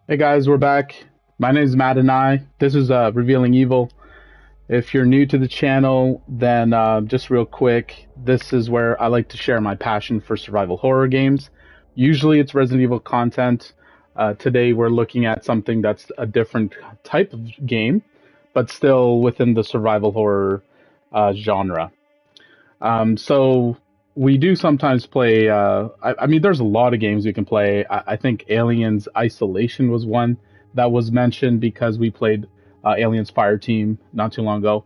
Hey guys, we're back. My name is Maddonay. This is Revealing Evil. If you're new to the channel, then just real quick, this is where I like to share my passion for survival horror games. Usually it's Resident Evil content. Today we're looking at something that's a different type of game, but still within the survival horror genre. So we do sometimes play. I mean, there's a lot of games you can play. I think Aliens Isolation was one that was mentioned because we played Aliens Fireteam not too long ago.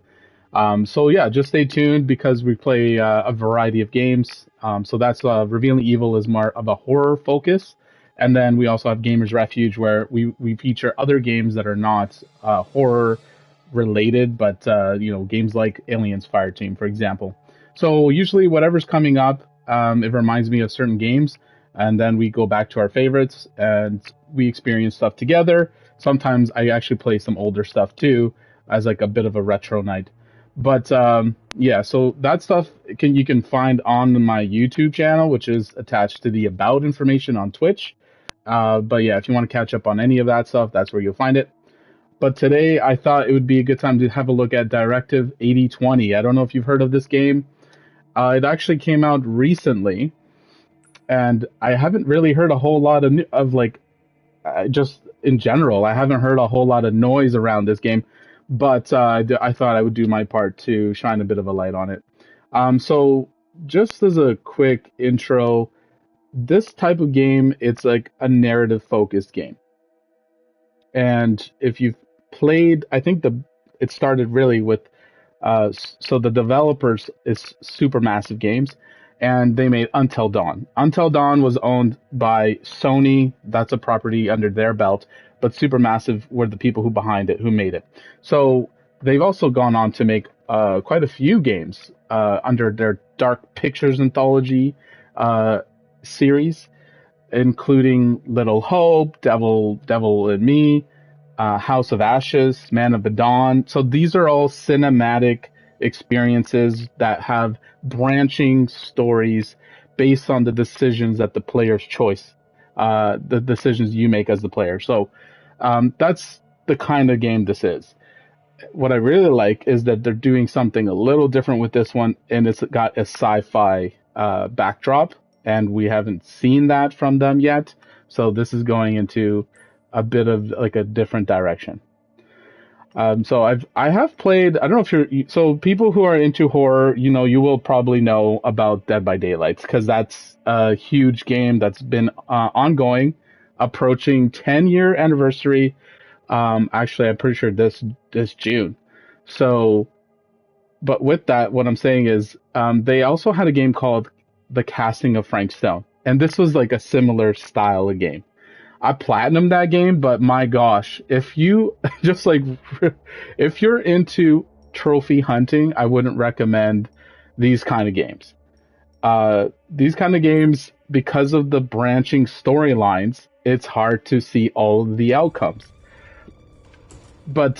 So yeah, just stay tuned because we play a variety of games. So that's Revealing Evil is more of a horror focus, and then we also have Gamers Refuge where we feature other games that are not horror related, but games like Aliens Fireteam, for example. So usually whatever's coming up, it reminds me of certain games, and then we go back to our favorites and we experience stuff together. Sometimes I actually play some older stuff too, as like a bit of a retro night. But yeah, so that stuff you can find on my YouTube channel, which is attached to the about information on Twitch. But yeah, if you want to catch up on any of that stuff, that's where you'll find it. But today I thought it would be a good time to have a look at Directive 8020. I don't know if you've heard of this game. It actually came out recently, and I haven't really heard a whole lot of like just in general. I haven't heard a whole lot of noise around this game, but I thought I would do my part to shine a bit of a light on it. So just as a quick intro, this type of game, it's like a narrative focused game. And if you've played, I think it started really with so the developers is Supermassive Games, and they made Until Dawn. Until Dawn was owned by Sony. That's a property under their belt, but Supermassive were the people who behind it, who made it. So they've also gone on to make quite a few games under their Dark Pictures anthology series, including Little Hope, Devil in Me, House of Ashes, Man of the Dawn. So these are all cinematic experiences that have branching stories based on the decisions that the player's choice, the decisions you make as the player. So that's the kind of game this is. What I really like is that they're doing something a little different with this one, and it's got a sci-fi backdrop, and we haven't seen that from them yet. So this is going into a bit of like a different direction. So I have played. I don't know if so people who are into horror, you will probably know about Dead by Daylight because that's a huge game that's been ongoing, approaching 10-year anniversary. Actually, I'm pretty sure this June. So, but with that, what I'm saying is, they also had a game called The Casting of Frank Stone, and this was like a similar style of game. I platinumed that game, but my gosh, if you just like, if you're into trophy hunting, I wouldn't recommend these kind of games. These kind of games, because of the branching storylines, it's hard to see all of the outcomes. But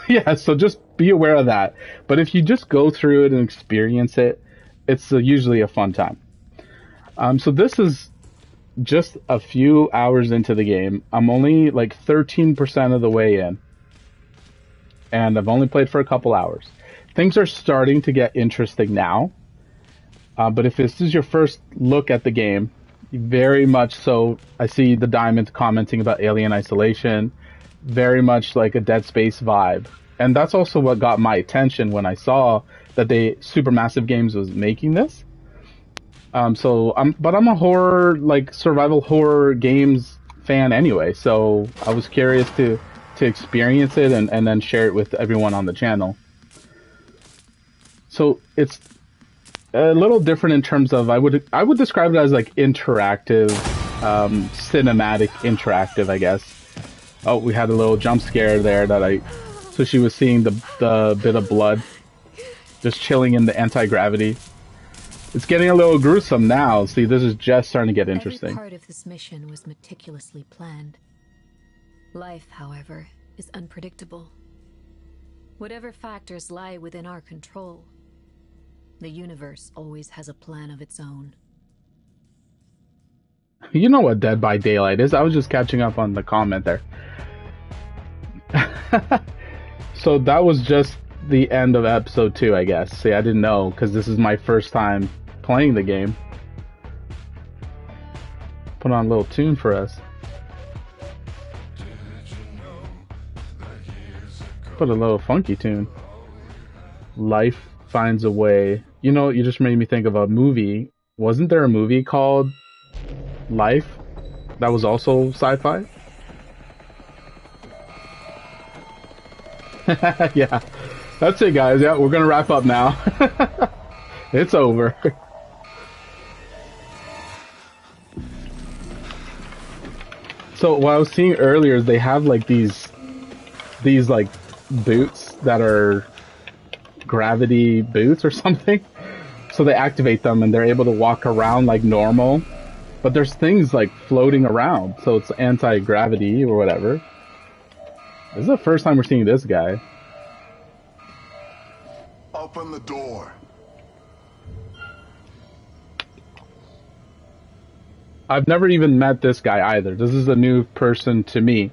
yeah, so just be aware of that. But if you just go through it and experience it, it's usually a fun time. So this is just a few hours into the game. I'm only like 13% of the way in, and I've only played for a couple hours. Things are starting to get interesting now, but if this is your first look at the game, very much so. I see the Diamond commenting about Alien Isolation, very much like a Dead Space vibe. And that's also what got my attention when I saw that Supermassive Games was making this. But I'm a horror, like survival horror games fan anyway. So I was curious to experience it and then share it with everyone on the channel. So it's a little different in terms of I would describe it as like interactive, cinematic interactive, I guess. Oh, we had a little jump scare there so she was seeing the bit of blood, just chilling in the anti-gravity. It's getting a little gruesome now. See, this is just starting to get interesting. Every part of this mission was meticulously planned. Life, however, is unpredictable. Whatever factors lie within our control, the universe always has a plan of its own. You know what Dead by Daylight is. I was just catching up on the comment there. So that was just the end of episode 2, I guess. See, I didn't know, because this is my first time playing the game. Put on a little tune for us. Put a little funky tune. Life finds a way. You know, you just made me think of a movie. Wasn't there a movie called Life that was also sci-fi? Yeah, that's it, guys. Yeah, we're gonna wrap up now. It's over. So what I was seeing earlier is they have like these like boots that are gravity boots or something. So they activate them and they're able to walk around like normal. But there's things like floating around, so it's anti-gravity or whatever. This is the first time we're seeing this guy. Open the door. I've never even met this guy either. This is a new person to me.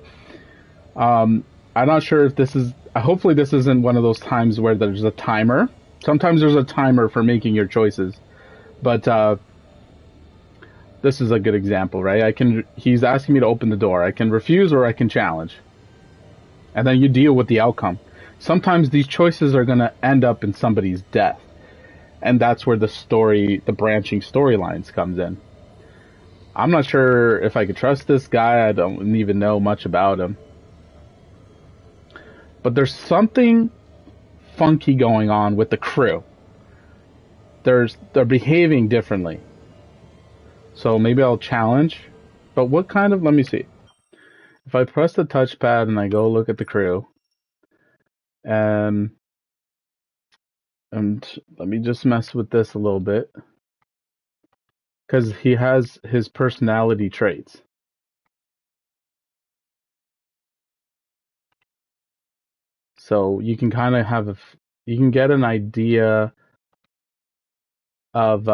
I'm not sure if this is... Hopefully this isn't one of those times where there's a timer. Sometimes there's a timer for making your choices. But this is a good example, right? He's asking me to open the door. I can refuse or I can challenge. And then you deal with the outcome. Sometimes these choices are going to end up in somebody's death. And that's where the branching storylines comes in. I'm not sure if I could trust this guy. I don't even know much about him. But there's something funky going on with the crew. They're behaving differently. So maybe I'll challenge. But what kind of... Let me see. If I press the touchpad and I go look at the crew... And let me just mess with this a little bit. Because he has his personality traits. So you can kind of you can get an idea of,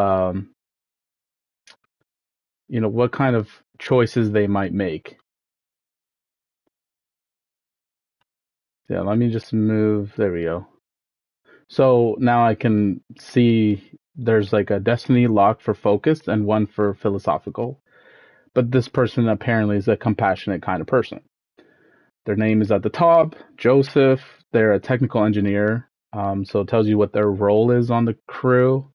you know, what kind of choices they might make. Yeah, let me just move. There we go. So now I can see there's like a destiny lock for focus and one for philosophical. But this person apparently is a compassionate kind of person. Their name is at the top, Joseph. They're a technical engineer. So it tells you what their role is on the crew.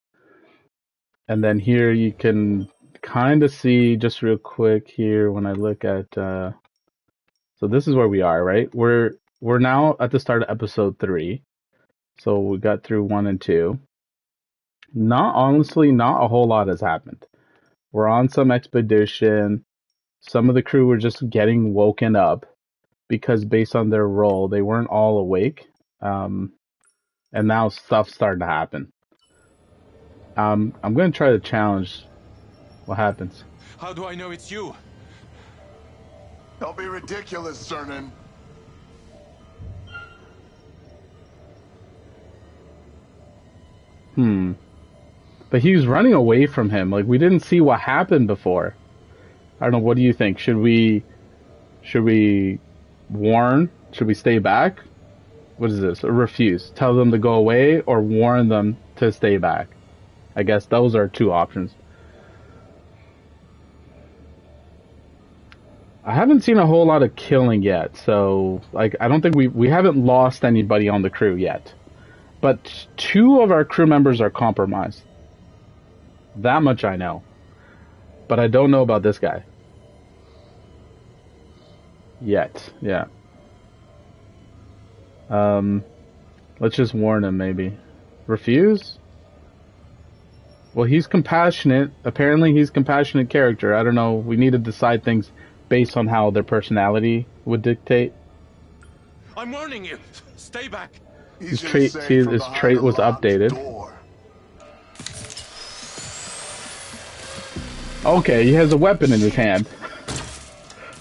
And then here you can kind of see, just real quick here, when I look at... so this is where we are, right? We're now at the start of episode 3. So we got through 1 and 2. Honestly, not a whole lot has happened. We're on some expedition. Some of the crew were just getting woken up because based on their role, they weren't all awake. And now stuff's starting to happen. I'm going to try to challenge what happens. How do I know it's you? Don't be ridiculous, Cernan. But he was running away from him. Like, we didn't see what happened before. I don't know. What do you think? Should we warn? Should we stay back? What is this? Or refuse? Tell them to go away or warn them to stay back? I guess those are 2 options. I haven't seen a whole lot of killing yet, so like I don't think we haven't lost anybody on the crew yet. But 2 of our crew members are compromised. That much I know. But I don't know about this guy. Yet, yeah. Let's just warn him, maybe. Refuse? Well, he's compassionate. Apparently he's a compassionate character. I don't know. We need to decide things based on how their personality would dictate. I'm warning you. Stay back. His trait was updated. Okay, he has a weapon in his hand.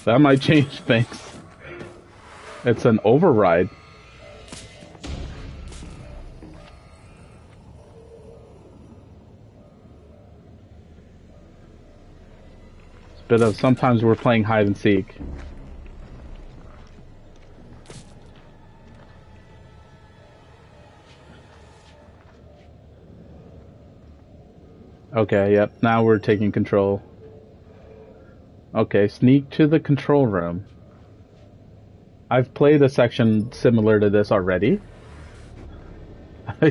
That might change things. It's an override. bit of sometimes we're playing hide and seek. Okay, yep, now we're taking control. Okay, sneak to the control room. I've played a section similar to this already.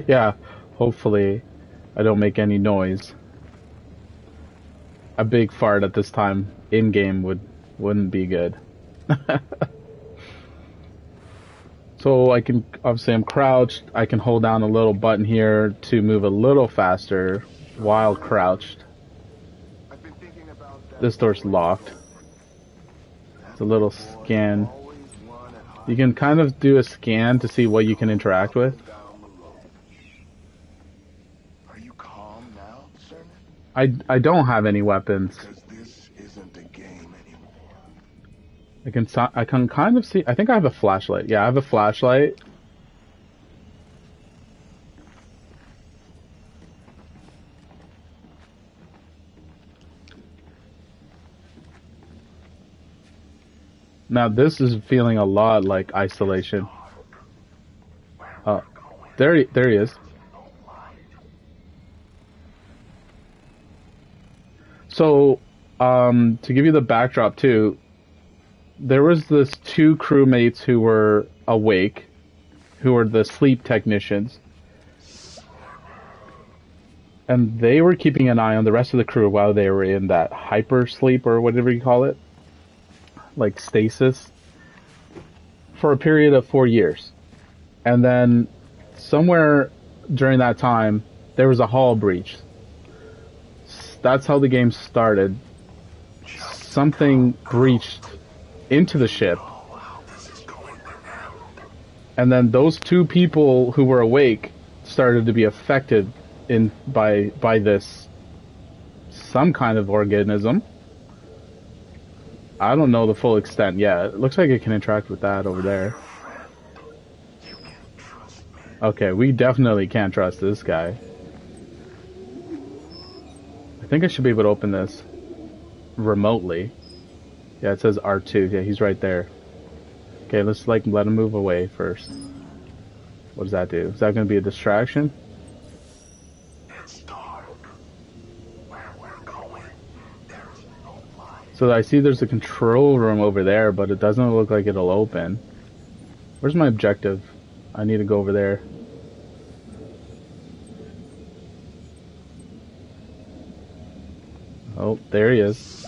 Yeah, hopefully I don't make any noise. A big fart at this time in-game wouldn't be good. So I can, obviously I'm crouched, I can hold down a little button here to move a little faster while crouched. This door's locked. It's a little scan. You can kind of do a scan to see what you can interact with. Are you calm now, Cernan? I don't have any weapons. Because this isn't a game anymore. I can kind of see. I think I have a flashlight. Yeah, I have a flashlight. Now this is feeling a lot like isolation. There he is. So, to give you the backdrop too, there was this two crewmates who were awake, who were the sleep technicians. And they were keeping an eye on the rest of the crew while they were in that hyper sleep or whatever you call it. Like stasis. For a period of 4 years. And then somewhere during that time, there was a hull breach. That's how the game started. Something breached into the ship. And then those two people who were awake started to be affected by this some kind of organism. I don't know the full extent yet. It looks like it can interact with that over there. Okay, we definitely can't trust this guy. I think I should be able to open this remotely. Yeah, it says R2. Yeah, he's right there. Okay, let's let him move away first. What does that do? Is that going to be a distraction? It's dark. Where we're going, there's no light. So I see there's a control room over there, but it doesn't look like it'll open. Where's my objective? I need to go over there. Oh, there he is.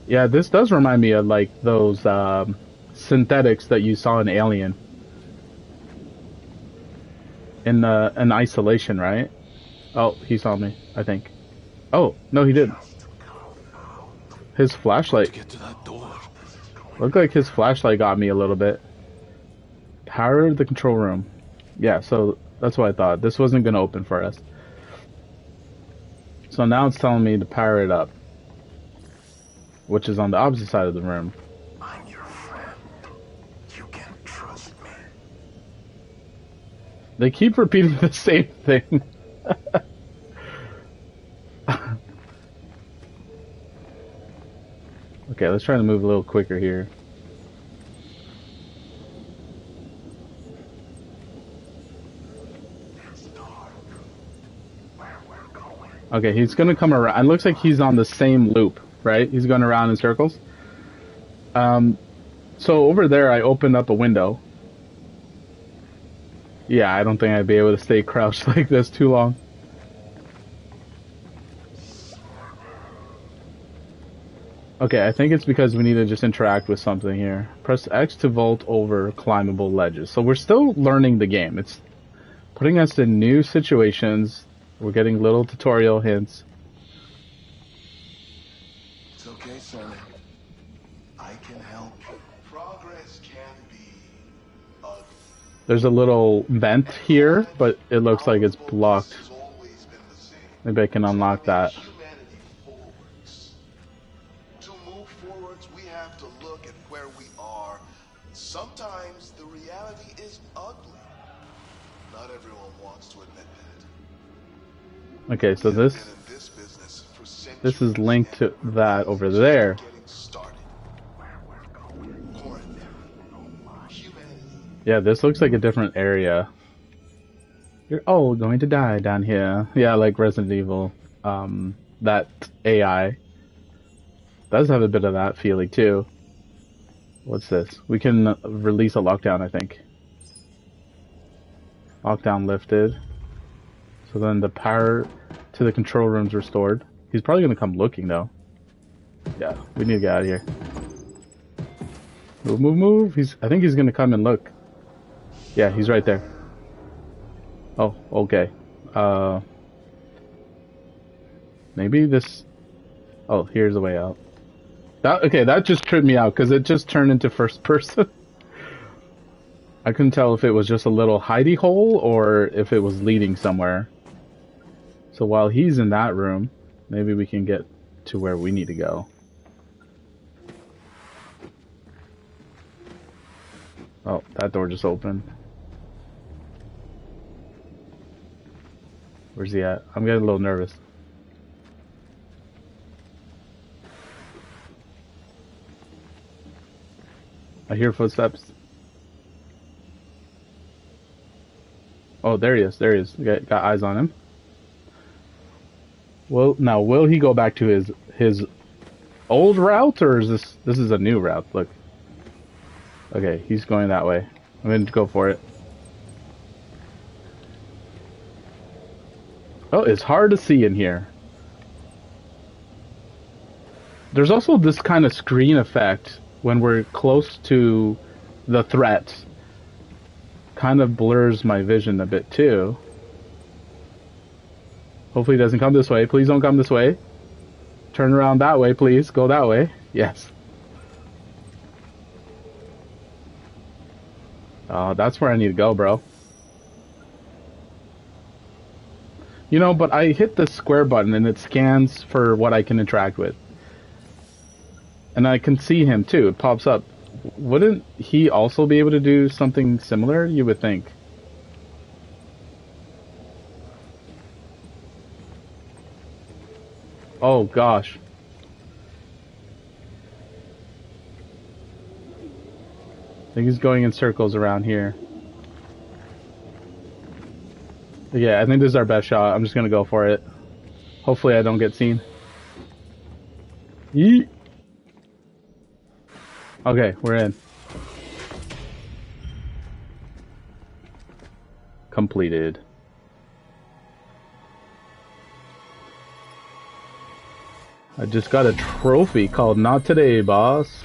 Yeah, this does remind me of like those synthetics that you saw in Alien. In isolation, right? Oh, he saw me, I think. Oh, no, he didn't. His flashlight. Get to that door. Looked like his flashlight got me a little bit. Power the control room. Yeah, so that's what I thought. This wasn't going to open for us. So now it's telling me to power it up. Which is on the opposite side of the room. I'm your friend. You can trust me. They keep repeating the same thing. Okay, let's try to move a little quicker here. Okay, he's gonna come around. It looks like he's on the same loop, right? He's going around in circles. So over there, I opened up a window. Yeah, I don't think I'd be able to stay crouched like this too long. Okay, I think it's because we need to just interact with something here. Press X to vault over climbable ledges. So we're still learning the game. It's putting us in new situations. We're getting little tutorial hints. It's okay, Cernan. I can help you. Progress can be ugly. There's a little vent here, but it looks like it's blocked. It's always been the same. Maybe I can unlock that. Humanity forwards. To move forwards, we have to look at where we are. Sometimes the reality is ugly. Not everyone wants to admit that. Okay, so We have this been in this business for is centuries, linked to and that over just there. getting started. Corinth, humanity. Yeah, this looks like a different area. You're all going to die down here. Yeah, like Resident Evil. That AI does have a bit of that feeling too. What's this? We can release a lockdown, I think. Lockdown lifted. So then the power to the control room's restored. He's probably gonna come looking though. Yeah, we need to get out of here. Move, move, move. I think he's gonna come and look. Yeah, he's right there. Oh, okay. Maybe this... Oh, here's the way out. That just tripped me out, because it just turned into first person. I couldn't tell if it was just a little hidey hole, or if it was leading somewhere. So while he's in that room, maybe we can get to where we need to go. Oh, that door just opened. Where's he at? I'm getting a little nervous. I hear footsteps. Oh, there he is. There he is. Got eyes on him. Well, now will he go back to his old route, or is this is a new route? Look. Okay, he's going that way. I'm going to go for it. Oh, it's hard to see in here. There's also this kind of screen effect when we're close to the threat. Kind of blurs my vision a bit too. Hopefully he doesn't come this way. Please don't come this way. Turn around that way, please. Go that way. Yes. Oh, that's where I need to go, bro. You know, but I hit the square button and it scans for what I can interact with. And I can see him too. It pops up. Wouldn't he also be able to do something similar? You would think. Oh gosh. I think he's going in circles around here. Yeah, I think this is our best shot. I'm just gonna go for it. Hopefully I don't get seen. Yeet. Okay, we're in. Completed. I just got a trophy called Not Today, boss.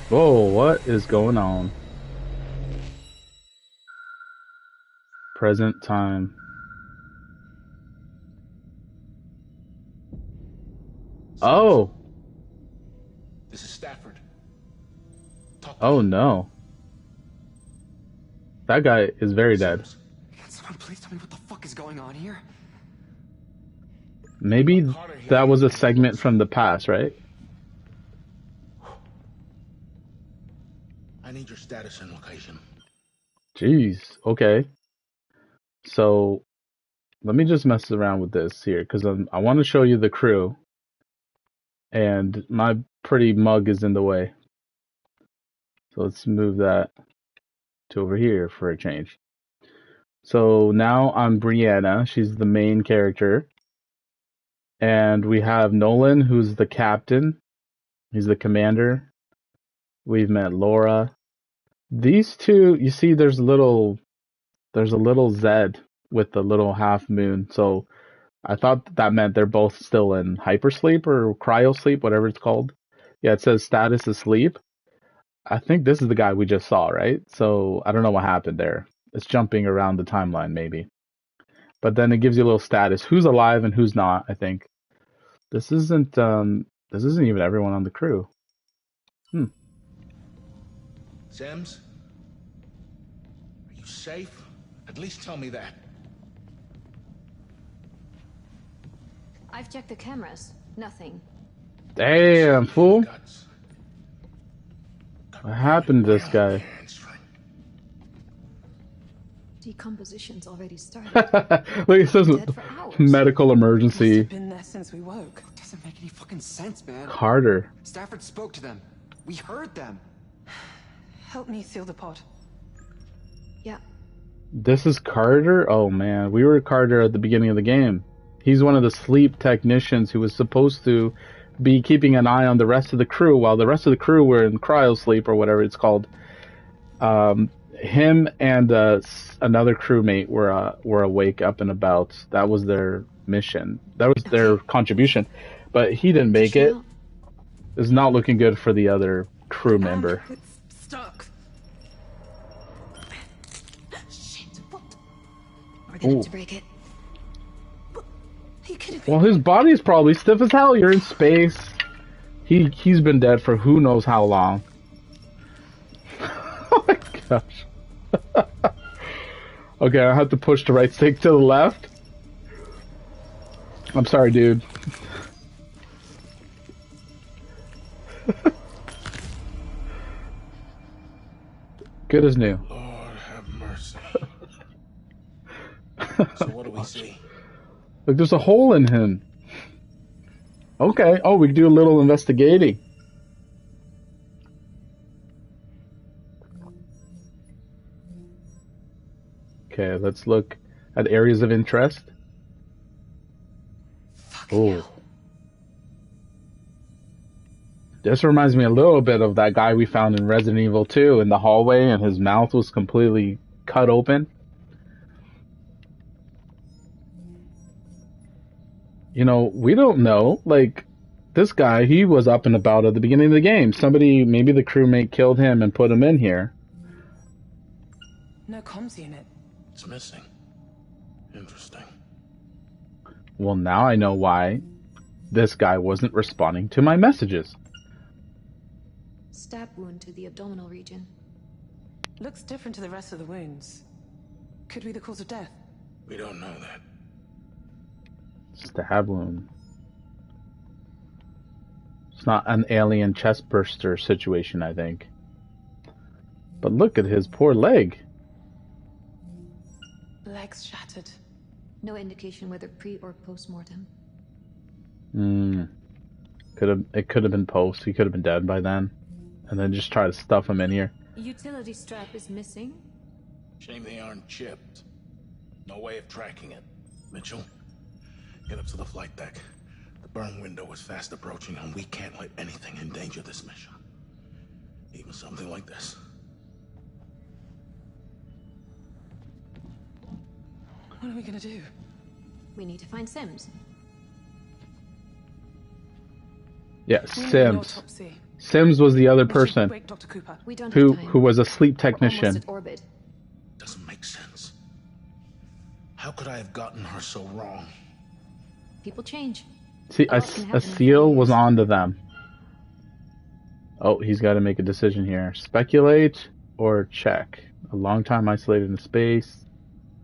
Whoa, what is going on? Present time. Oh! This is Stafford. Oh no. That guy is very dead. Can someone please tell me what the fuck is going on here? Maybe that was a segment from the past, right? I need your status and location. Jeez, okay. So, let me just mess around with this here, because I want to show you the crew. And my pretty mug is in the way. So let's move that to over here for a change. So now I'm Brianna. She's the main character. And we have Nolan, who's the captain. He's the commander. We've met Laura. These two, you see there's a little Z with the little half moon. So I thought that meant they're both still in hypersleep or cryosleep, whatever it's called. Yeah, it says status asleep. I think this is the guy we just saw, right? So I don't know what happened there. It's jumping around the timeline, maybe. But then it gives you a little status. Who's alive and who's not, I think. This isn't even everyone on the crew. Sims? Are you safe? At least tell me that. I've checked the cameras. Nothing. Damn, fool. Guts. What happened to this guy? Decomposition's already started. Look, it says Dead for hours. medical Must emergency. have been there since we woke. Doesn't make any fucking sense, man. Carter. Stafford spoke to them. We heard them. Help me seal the pod. Yeah. This is Carter? Oh man, we were Carter at the beginning of the game. He's one of the sleep technicians who was supposed to be keeping an eye on the rest of the crew while the rest of the crew were in cryosleep or whatever it's called. Him and another crewmate were awake up and about. That was their mission. That was their contribution. But he didn't make it. It's not looking good for the other crew member. It's stuck. Shit, what? We're gonna have to break it. Are you kidding me? Well, his body's probably stiff as hell. You're in space. He's been dead for who knows how long. Oh my gosh. Okay, I have to push the right stick to the left. I'm sorry, dude. Good as new. Lord have mercy. So what do we see? Look, there's a hole in him. Okay. Oh, we can do a little investigating. Okay, let's look at areas of interest. Oh. This reminds me a little bit of that guy we found in Resident Evil 2 in the hallway, and his mouth was completely cut open. You know, we don't know. Like, this guy, he was up and about at the beginning of the game. Somebody, maybe the crewmate killed him and put him in here. No comms unit. It's missing. Interesting. Well, now I know why this guy wasn't responding to my messages. Stab wound to the abdominal region. Looks different to the rest of the wounds. Could be the cause of death. We don't know that. Stab wound. It's not an alien chest burster situation, I think. But look at his poor leg. Legs shattered. No indication whether pre or post-mortem. It could have been post. He could have been dead by then. And then just try to stuff him in here. Utility strap is missing. Shame they aren't chipped. No way of tracking it. Mitchell, get up to the flight deck. The burn window is fast approaching, and we can't let anything endanger this mission. Even something like this. What are we gonna do? We need to find Sims. Yeah, We need an Sims. autopsy. Sims was the other We should person wake Dr. Cooper. We don't who have time. was a sleep We're almost technician. at orbit. Doesn't make sense. How could I have gotten her so wrong? People change. See, A lot can a happen in seal 4 was years. on to them. Oh, he's got to make a decision here. Speculate or check. A long time isolated in space.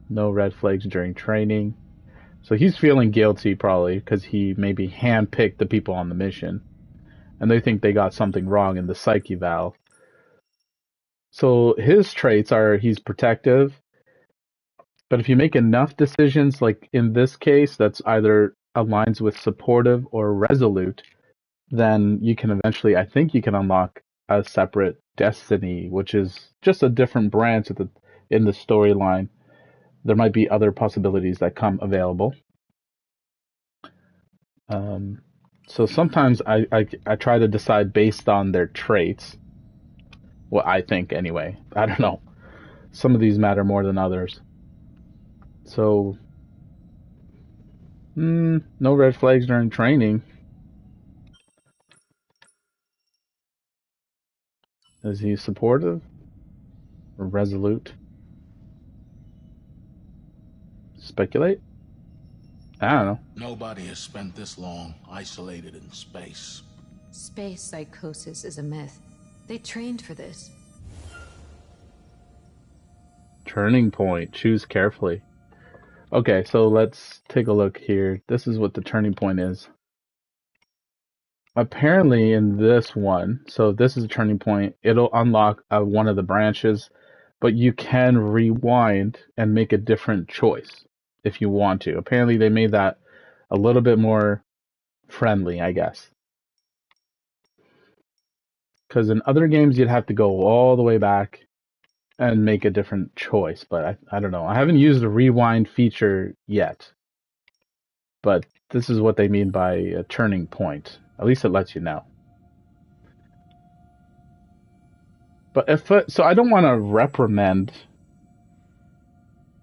No red flags during training. So he's feeling guilty probably because he maybe handpicked the people on the mission. And they think they got something wrong in the psyche valve. So his traits are he's protective. But if you make enough decisions, like in this case, that's either aligns with supportive or resolute, then you can eventually, I think you can unlock a separate destiny, which is just a different branch in the storyline. There might be other possibilities that come available. So sometimes I try to decide based on their traits. Well, I think anyway. I don't know. Some of these matter more than others. So, no red flags during training. Is he supportive or resolute? Speculate? I don't know. Nobody has spent this long isolated in space. Space psychosis is a myth. They trained for this. Turning point. Choose carefully. Okay, so let's take a look here. This is what the turning point is. Apparently in this one, so this is a turning point, it'll unlock one of the branches but you can rewind and make a different choice if you want to. Apparently they made that a little bit more friendly, I guess. Because in other games you'd have to go all the way back and make a different choice, but I don't know. I haven't used the rewind feature yet, but this is what they mean by a turning point. At least it lets you know. But so I don't want to reprimand.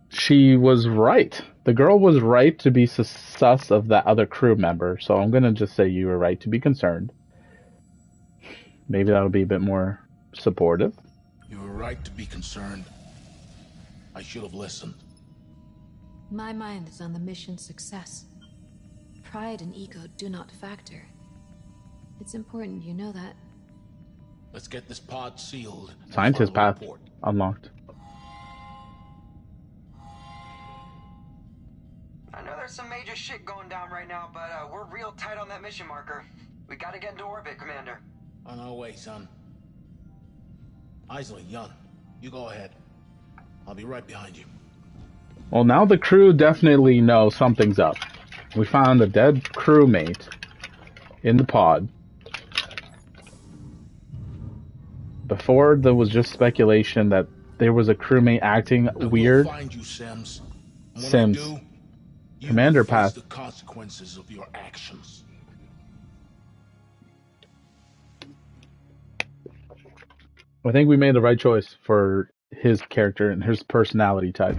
She was right. The girl was right to be sus of that other crew member, so I'm going to just say you were right to be concerned. Maybe that'll be a bit more supportive. You were right to be concerned. I should have listened. My mind is on the mission's success. Pride and ego do not factor. It's important you know that. Let's get this pod sealed. Scientist path unlocked. I know there's some major shit going down right now, but we're real tight on that mission marker. We gotta get into orbit, Commander. On our way, son. Isley, Young, you go ahead. I'll be right behind you. Well, now the crew definitely know something's up. We found a dead crewmate in the pod. Before, there was just speculation that there was a crewmate acting weird. We'll find you, Sims. And when Sims. I do, you Commander will face path. the consequences of your actions. I think we made the right choice for his character and his personality type.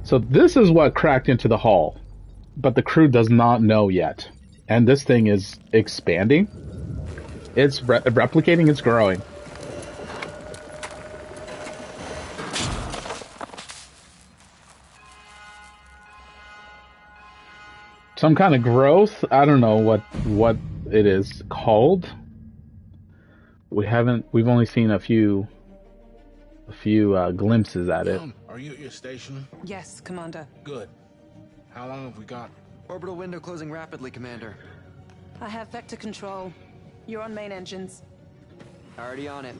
So this is what cracked into the hull, but the crew does not know yet. And this thing is expanding. It's replicating, it's growing. Some kind of growth. I don't know what it is called. We've only seen a few glimpses at it. Are you at your station? Yes, Commander. Good. How long have we got? Orbital window closing rapidly, Commander. I have vector control. You're on main engines. Already on it.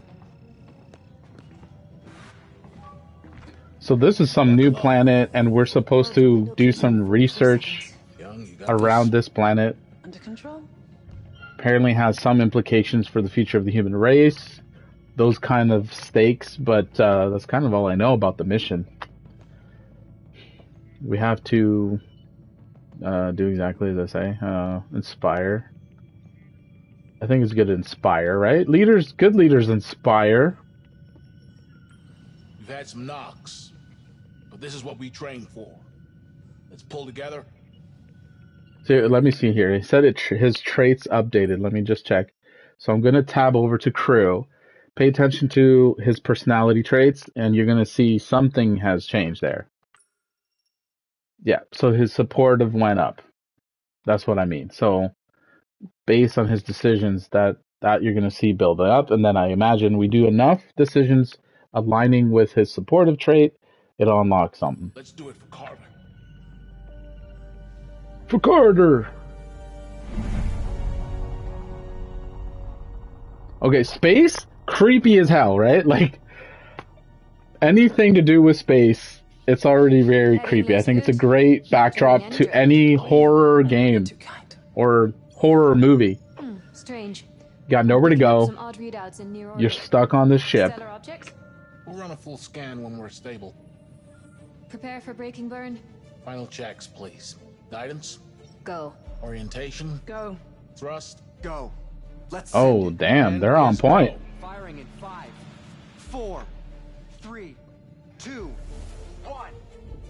So this is some new planet, and we're supposed to do some research Young, you got around this planet. Under control? Apparently has some implications for the future of the human race. Those kind of stakes, but that's kind of all I know about the mission. We have to do exactly as I say. Inspire. I think it's good to inspire, right? Good leaders inspire. We've had some knocks, but this is what we trained for. Let's pull together. So let me see here. He said his traits updated. Let me just check. So I'm going to tab over to crew. Pay attention to his personality traits, and you're going to see something has changed there. Yeah, so his supportive went up. That's what I mean. So based on his decisions, that you're going to see building up, and then I imagine we do enough decisions aligning with his supportive trait, it'll unlock something. Let's do it for Carter. For Carter! Okay, space? Creepy as hell, right? Like, anything to do with space, it's already very creepy. I think it's a great backdrop to any horror game or horror movie. Strange. Got nowhere to go. Some odd readouts in near You're stuck on this ship. Stellar objects? We'll run a full scan when we're stable. Prepare for breaking burn. Final checks, please. Guidance? Go. Orientation? Go. Thrust? Go. Let's Oh, send it. damn, they're on point. Firing in 5, 4, 3, 2, 1.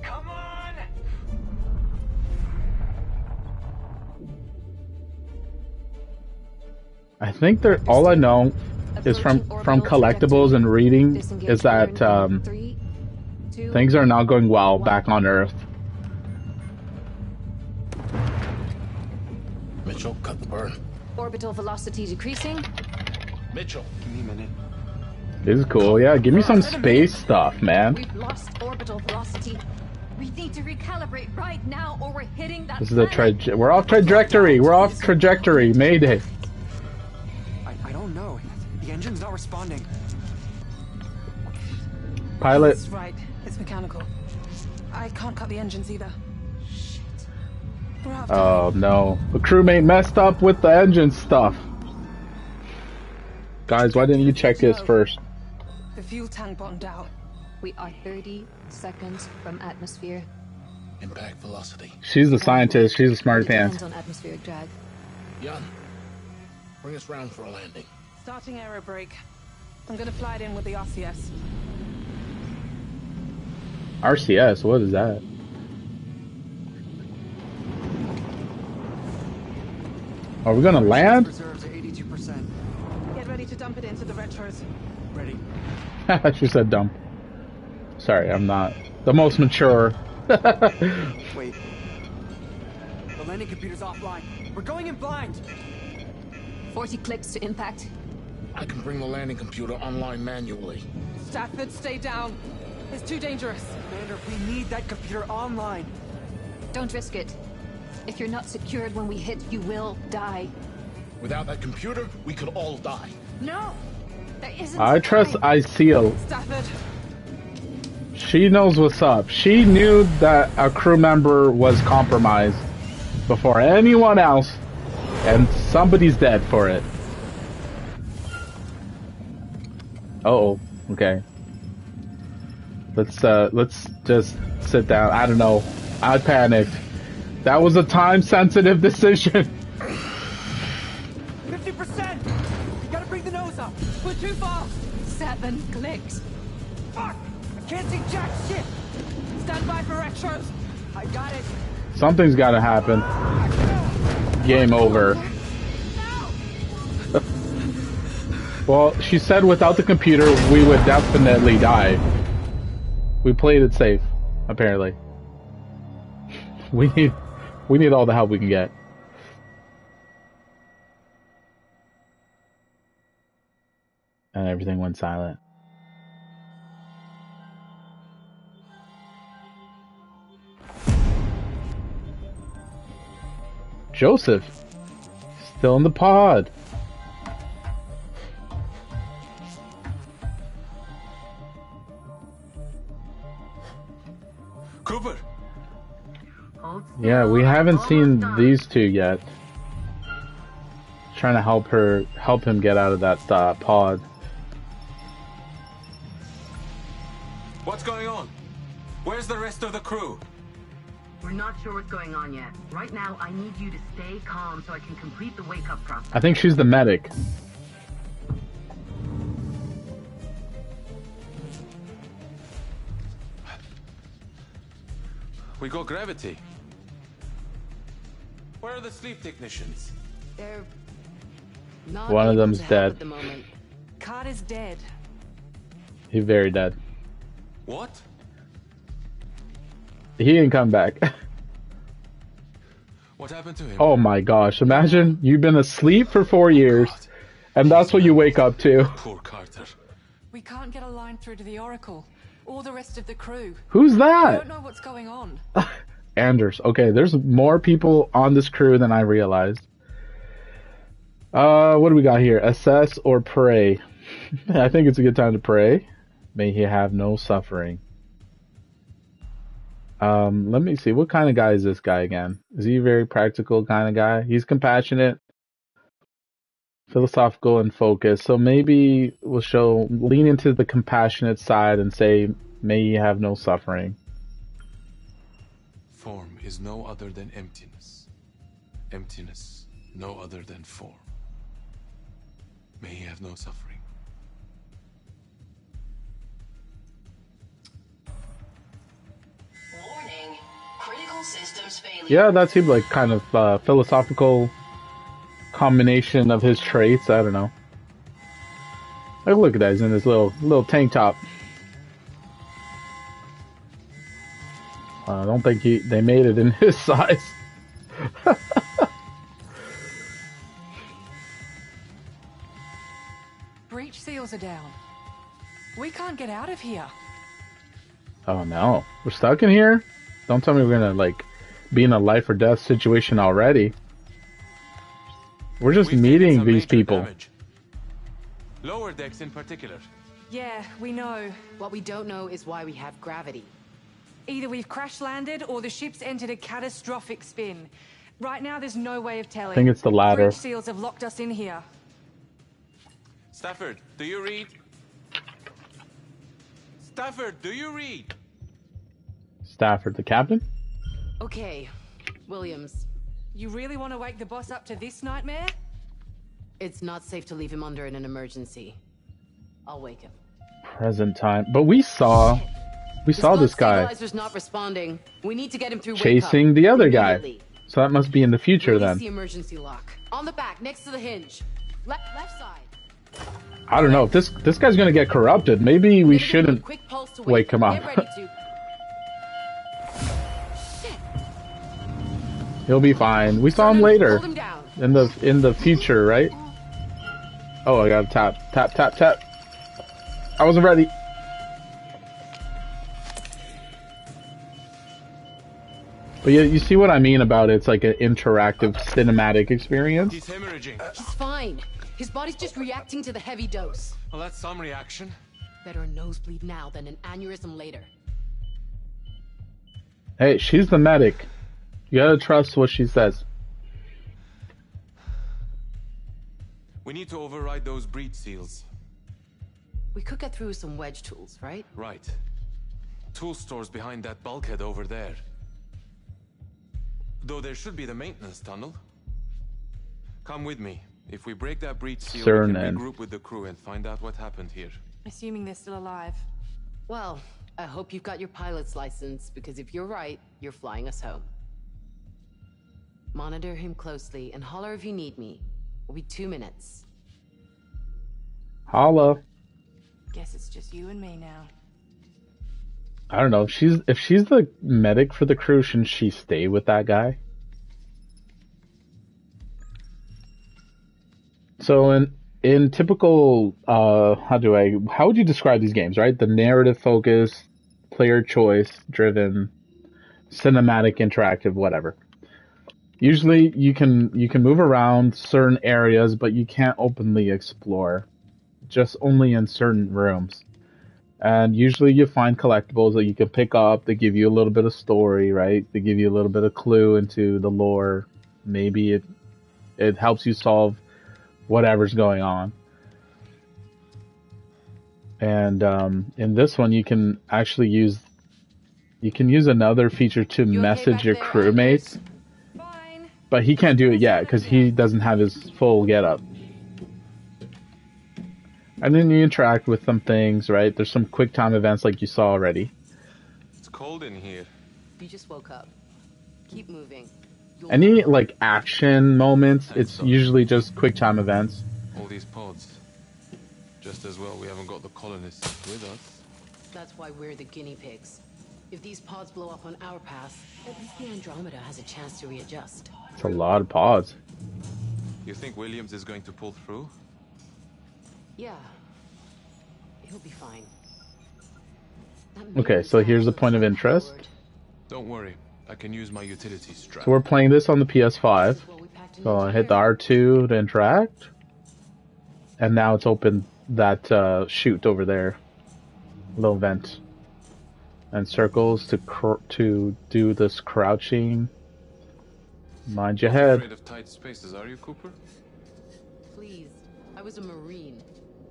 Come on! I think they're all I know is from collectibles and reading is that things are not going well back on Earth. Mitchell, cut the burn. Orbital velocity decreasing. Mitchell. Give me a minute. This is cool. Yeah, give me some space stuff, man. We've lost orbital velocity. We need to recalibrate right now, or we're hitting that. This is a we're off trajectory. We're off trajectory. Mayday. I don't know. The engine's not responding. Pilot. That's right. It's mechanical. I can't cut the engines either. Shit. We're out of time. Oh no. The crewmate messed up with the engine stuff. Guys, why didn't you check this first? The fuel tank bottomed out. We are 30 seconds from atmosphere. Impact velocity. She's the scientist. She's the smarty It pants. depends on atmospheric drag. Jan, bring us round for a landing. Starting aero brake. I'm gonna fly it in with the RCS. RCS, what is that? Are we gonna land? Reserves at 82%. Get ready to dump it into the retros. Ready. She said dumb. Sorry, I'm not the most mature. Wait. The landing computer's offline. We're going in blind. 40 clicks to impact. I can bring the landing computer online manually. Stafford, stay down. It's too dangerous. Commander, we need that computer online. Don't risk it. If you're not secured when we hit, you will die. Without that computer, we could all die. No! There isn't I trust time. Iceal. Stafford. She knows what's up. She knew that a crew member was compromised before anyone else, and somebody's dead for it. Uh-oh. Okay. Let's just sit down. I don't know. I panicked. That was a time-sensitive decision. 50%! Gotta bring the nose up. We're too far. 7 clicks. Fuck! I can't see jack shit. Stand by for retros. I got it. Something's gotta happen. Game over. Well, she said without the computer, we would definitely die. We played it safe, apparently. We need all the help we can get. And everything went silent. Joseph, still in the pod. Cooper! Yeah, we haven't seen these two yet. Trying to help him get out of that pod. What's going on? Where's the rest of the crew? We're not sure what's going on yet. Right now, I need you to stay calm so I can complete the wake-up process. I think she's the medic. We got gravity. Where are the sleep technicians? They're not One of able them's to help dead. at the moment. Carter's dead. He's very dead. What? He didn't come back. What happened to him? Oh my gosh, imagine you've been asleep for 4 years, and that's what you wake up to. Poor Carter. We can't get a line through to the Oracle or the rest of the crew. Who's I that? don't know what's going on. Anders. Okay, there's more people on this crew than I realized. What do we got here? Assess or pray? I think it's a good time to pray. May he have no suffering. Let me see. What kind of guy is this guy again? Is he a very practical kind of guy? He's compassionate, philosophical, and focused. So maybe we'll lean into the compassionate side and say, may he have no suffering. Form is no other than emptiness. Emptiness, no other than form. May he have no suffering. Warning. Critical systems failure. Yeah, that seemed like kind of philosophical combination of his traits. I don't know. Like, look at that. He's in this little tank top. I don't think they made it in his size. Breach seals are down. We can't get out of here. Oh no, we're stuck in here? Don't tell me we're gonna like be in a life or death situation already. We're just We've taken meeting some these major people. damage. Lower decks in particular. Yeah, we know. What we don't know is why we have gravity. Either we've crash landed or the ship's entered a catastrophic spin. Right now, there's no way of telling. I think it's the latter. Breach seals have locked us in here. Stafford, do you read? Stafford, do you read? Stafford, the captain? Okay, Williams. You really want to wake the boss up to this nightmare? It's not safe to leave him under in an emergency. I'll wake him. Present time. But we saw this guy Stabilizer's not responding. We need to get him through chasing the other guy. So that must be in the future then. The emergency lock. On the back, next to the hinge. Left side. I don't know. If this guy's gonna get corrupted. Maybe we shouldn't wake him up. Get ready to. He'll be fine. We saw him later. In the future, right? Oh, I gotta tap. I wasn't ready. But yeah, you see what I mean about it's like an interactive cinematic experience? He's hemorrhaging. He's fine. His body's just reacting to the heavy dose. Well, that's some reaction. Better a nosebleed now than an aneurysm later. Hey, she's the medic. You gotta trust what she says. We need to override those breach seals. We could get through with some wedge tools, right? Right. Tool stores behind that bulkhead over there. Though there should be the maintenance tunnel. Come with me. If we break that breach seal, we can regroup with the crew and find out what happened here. Assuming they're still alive. Well, I hope you've got your pilot's license, because if you're right, you're flying us home. Monitor him closely and holler if you need me. It'll be 2 minutes. Holla. Guess it's just you and me now. I don't know. If she's the medic for the crew, shouldn't she stay with that guy? So in typical how would you describe these games, right? The narrative focus, player choice driven, cinematic, interactive, whatever. Usually you can move around certain areas, but you can't openly explore. Just only in certain rooms. And usually you find collectibles that you can pick up that give you a little bit of story, right? They give you a little bit of clue into the lore. Maybe it helps you solve whatever's going on. And in this one you can actually use another feature to message your crewmates. But he can't do it yet because he doesn't have his full getup. And then you interact with some things, right? There's some quick time events like you saw already. It's cold in here. You just woke up. Keep moving. Any like action moments, it's usually just quick time events. All these pods. Just as well we haven't got the colonists with us. That's why we're the guinea pigs. If these pods blow up on our path, at least the Andromeda has a chance to readjust. It's a lot of pods. You think Williams is going to pull through? Yeah. He'll be fine. Okay, so here's the point of interest. Don't worry. I can use my utility strap. So we're playing this on the PS5. So I hit the R2 to interact. And now it's opened that chute over there. Little vent. And circles to do this crouching. Mind your head. Afraid of tight spaces, are you, Cooper? Please. I was a Marine.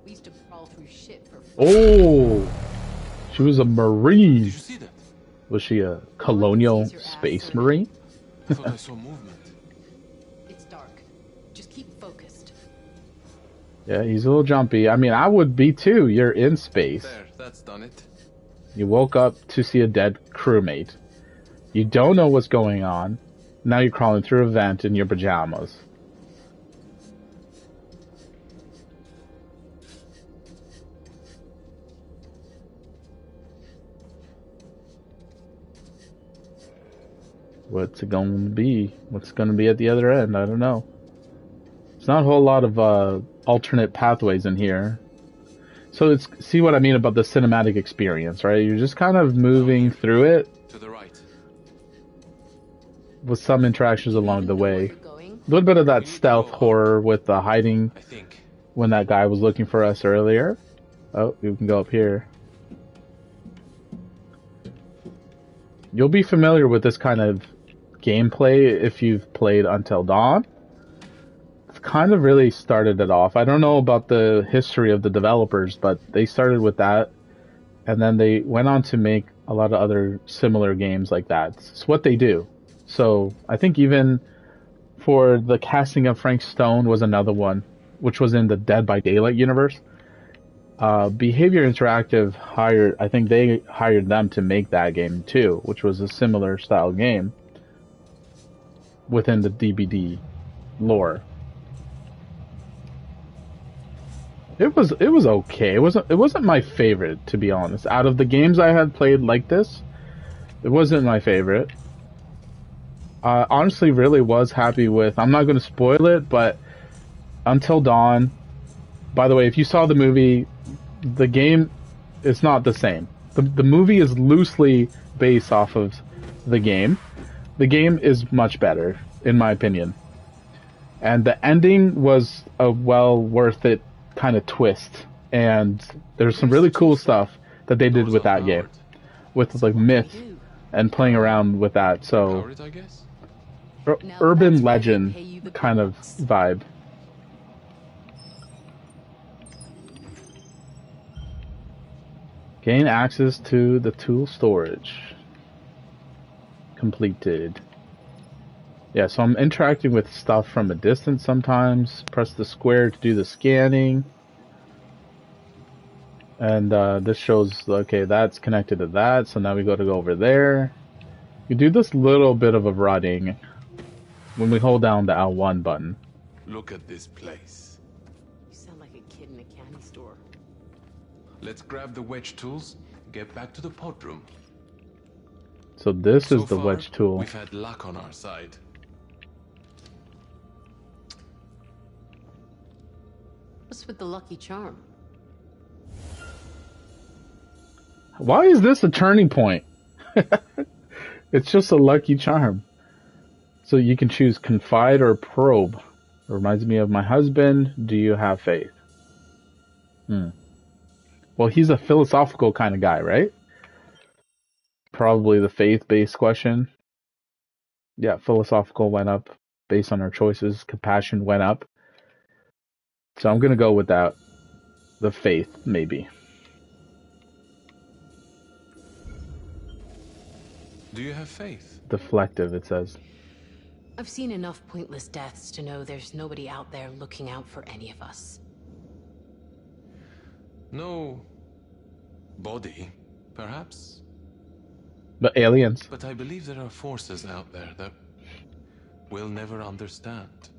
We used to crawl through shit for fun. Oh! She was a Marine. Did you see that? Was she a colonial space Marine? I thought I saw movement. It's dark. Just keep focused. Yeah, he's a little jumpy. I mean, I would be too. You're in space. There, that's done it. You woke up to see a dead crewmate. You don't know what's going on. Now you're crawling through a vent in your pajamas. What's it going to be? What's going to be at the other end? I don't know. It's not a whole lot of alternate pathways in here. So it's, see what I mean about the cinematic experience, right? You're just kind of moving through it. To the right. With some interactions along the way. A little bit of that stealth horror with the hiding when that guy was looking for us earlier. Oh, you can go up here. You'll be familiar with this kind of gameplay if you've played Until Dawn. It's kind of really started it off. I don't know about the history of the developers, but they started with that, and then they went on to make a lot of other similar games like that. It's what they do. So I think even for the casting of Frank Stone was another one, which was in the Dead by Daylight universe. Behavior Interactive I think they hired them to make that game too, which was a similar style game within the DBD lore. It was okay. It wasn't my favorite, to be honest. Out of the games I had played like this, it wasn't my favorite. Honestly, really was happy with. I'm not going to spoil it, but Until Dawn. By the way, if you saw the movie, the game is not the same. The movie is loosely based off of the game. The game is much better, in my opinion. And the ending was a well worth it kind of twist. And there's some really cool stuff that they did with that game. With like myth and playing around with that. So, urban legend kind of vibe. Gain access to the tool storage. Completed. Yeah, so I'm interacting with stuff from a distance sometimes. Press the square to do the scanning. And this shows, okay, that's connected to that, so now we got to go over there. You do this little bit of a running when we hold down the L1 button. Look at this place. You sound like a kid in a candy store. Let's grab the wedge tools, get back to the pod room. So this So is the far, wedge tool. We've had luck on our side. What's with the lucky charm? Why is this a turning point? It's just a lucky charm. So you can choose confide or probe. It reminds me of my husband. Do you have faith? Well, he's a philosophical kind of guy, right? Probably the faith-based question. Yeah, philosophical went up based on our choices. Compassion went up. So I'm going to go with that. The faith, maybe. Do you have faith? Deflective, it says. I've seen enough pointless deaths to know there's nobody out there looking out for any of us. No body, perhaps? But aliens. But I believe there are forces out there that we'll never understand.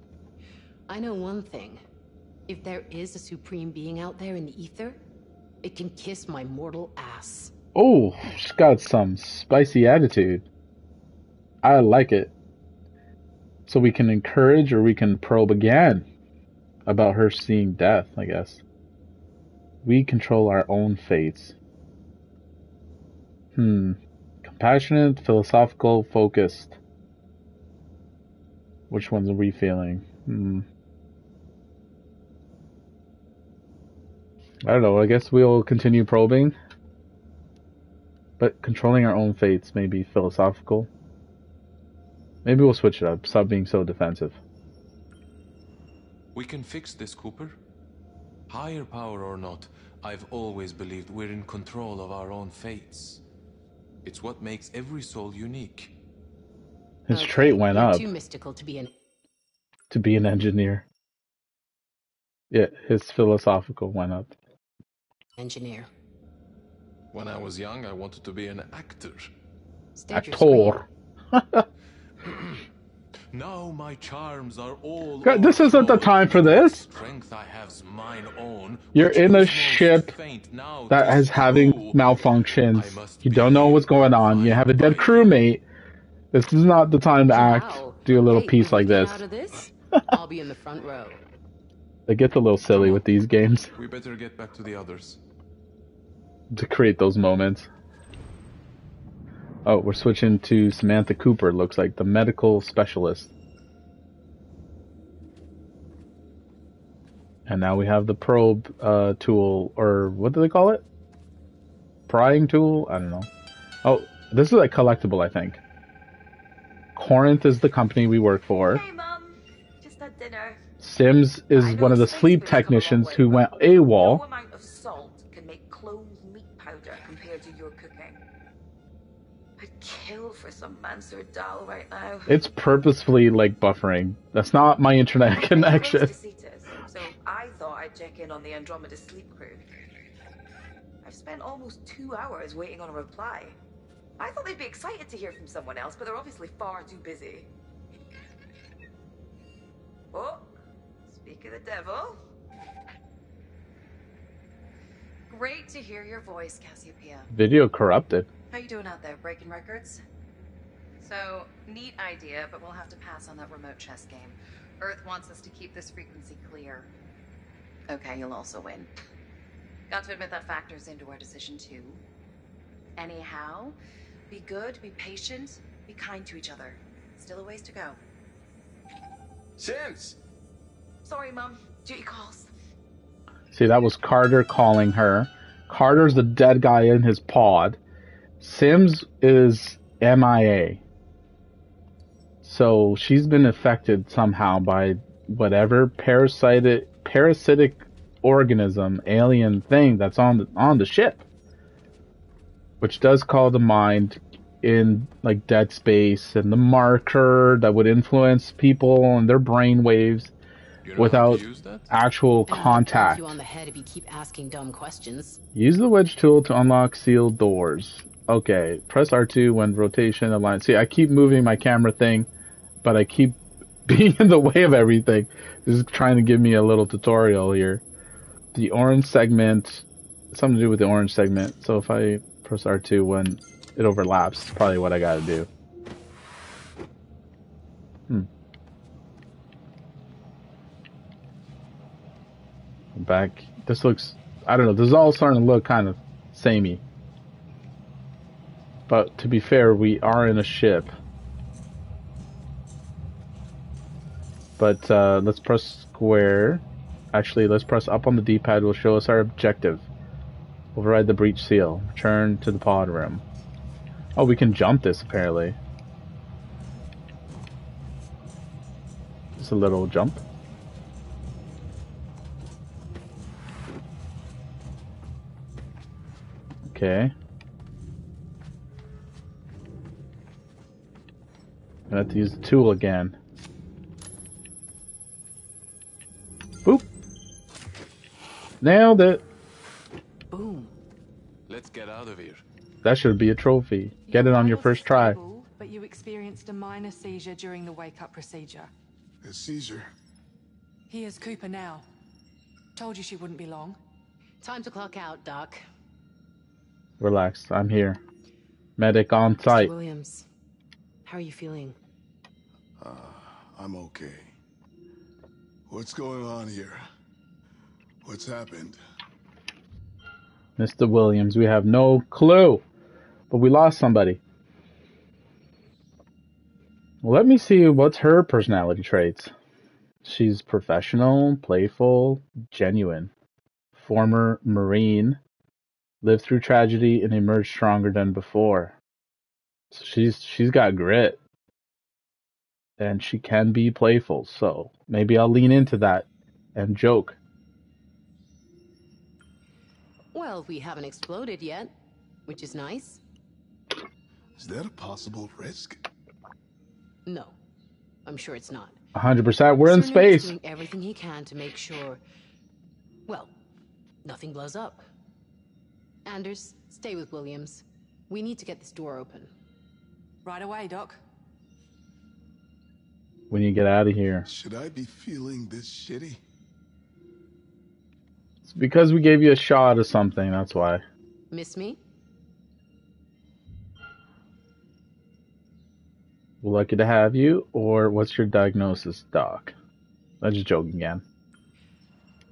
I know one thing. If there is a supreme being out there in the ether, it can kiss my mortal ass. Oh, she's got some spicy attitude. I like it. So we can encourage or we can probe again about her seeing death, I guess. We control our own fates. Compassionate, philosophical, focused. Which ones are we feeling? I don't know, I guess we'll continue probing. But controlling our own fates may be philosophical. Maybe we'll switch it up. Stop being so defensive. We can fix this, Cooper. Higher power or not, I've always believed we're in control of our own fates. It's what makes every soul unique. His trait went up. Too mystical to be an engineer. Yeah, his philosophical went up. Engineer. When I was young, I wanted to be an actor. Actor. Now my charms are all. God, this isn't the time for this. Strength I have's mine own. You're in a ship that is having malfunctions. You don't know what's going on. You have a dead crewmate. This is not the time to act. Do a little piece like this. I'll be in the front row. It gets a little silly with these games We better get back to the others. to create those moments. Oh, we're switching to Samantha Cooper, looks like, the medical specialist. And now we have the probe tool, or what do they call it? Prying tool? I don't know. Oh, this is like collectible, I think. Corinth is the company we work for. Hey, Mum. Just had dinner. Sims is one of the sleep technicians who went AWOL. No amount of salt can make clove meat powder compared to your cooking. I'd kill for some Mansur dal right now. It's purposefully like buffering. That's not my internet connection. So I thought I'd check in on the Andromeda sleep crew. I've spent almost 2 hours waiting on a reply. I thought they'd be excited to hear from someone else, but they're obviously far too busy. Oh, speak of the devil. Great to hear your voice, Cassiopeia. Video corrupted. How you doing out there, breaking records? So, neat idea, but we'll have to pass on that remote chess game. Earth wants us to keep this frequency clear. Okay, you'll also win. Got to admit that factors into our decision too. Anyhow, be good, be patient, be kind to each other. Still a ways to go. Sims! Sorry, Mum. Duty calls. See, that was Carter calling her. Carter's the dead guy in his pod. Sims is MIA. So she's been affected somehow by whatever parasitic organism, alien thing that's on the ship. Which does call to mind in like Dead Space and the marker that would influence people and their brain waves without actual contact. You on the head if you keep asking dumb questions. Use the wedge tool to unlock sealed doors. Okay, press R2 when rotation aligns. See, I keep moving my camera thing, but I keep being in the way of everything. This is trying to give me a little tutorial here. The orange segment, something to do with the orange segment. So if I press R2 when it overlaps, it's probably what I gotta do. Back. This looks, I don't know, this is all starting to look kind of samey. But to be fair, we are in a ship. But let's press square. Actually, let's press up on the D-pad. Will show us our objective. Override the breach seal. Return to the pod room. Oh, we can jump this apparently. Just a little jump. Okay. I have to use the tool again. Boop. Nailed it. Boom. Let's get out of here. That should be a trophy. Get it on your first try. But you experienced a minor seizure during the wake-up procedure. A seizure? Here's Cooper now. Told you she wouldn't be long. Time to clock out, Doc. Relax, I'm here. Medic on site. Mr. Williams, how are you feeling? I'm okay. What's going on here? What's happened? Mr. Williams, we have no clue. But we lost somebody. Well, let me see what's her personality traits. She's professional, playful, genuine. Former Marine. Lived through tragedy and emerged stronger than before. So she's got grit. And she can be playful, so maybe I'll lean into that and joke. Well, we haven't exploded yet, which is nice. Is that a possible risk? No, I'm sure it's not. 100%. We're in Cernan is space. doing everything he can to make sure, well, nothing blows up. Anders, stay with Williams. We need to get this door open. Right away, Doc. We need to get out of here. Should I be feeling this shitty? It's because we gave you a shot of something, that's why. Miss me? We're lucky to have you, or what's your diagnosis, Doc? I'm just joking again.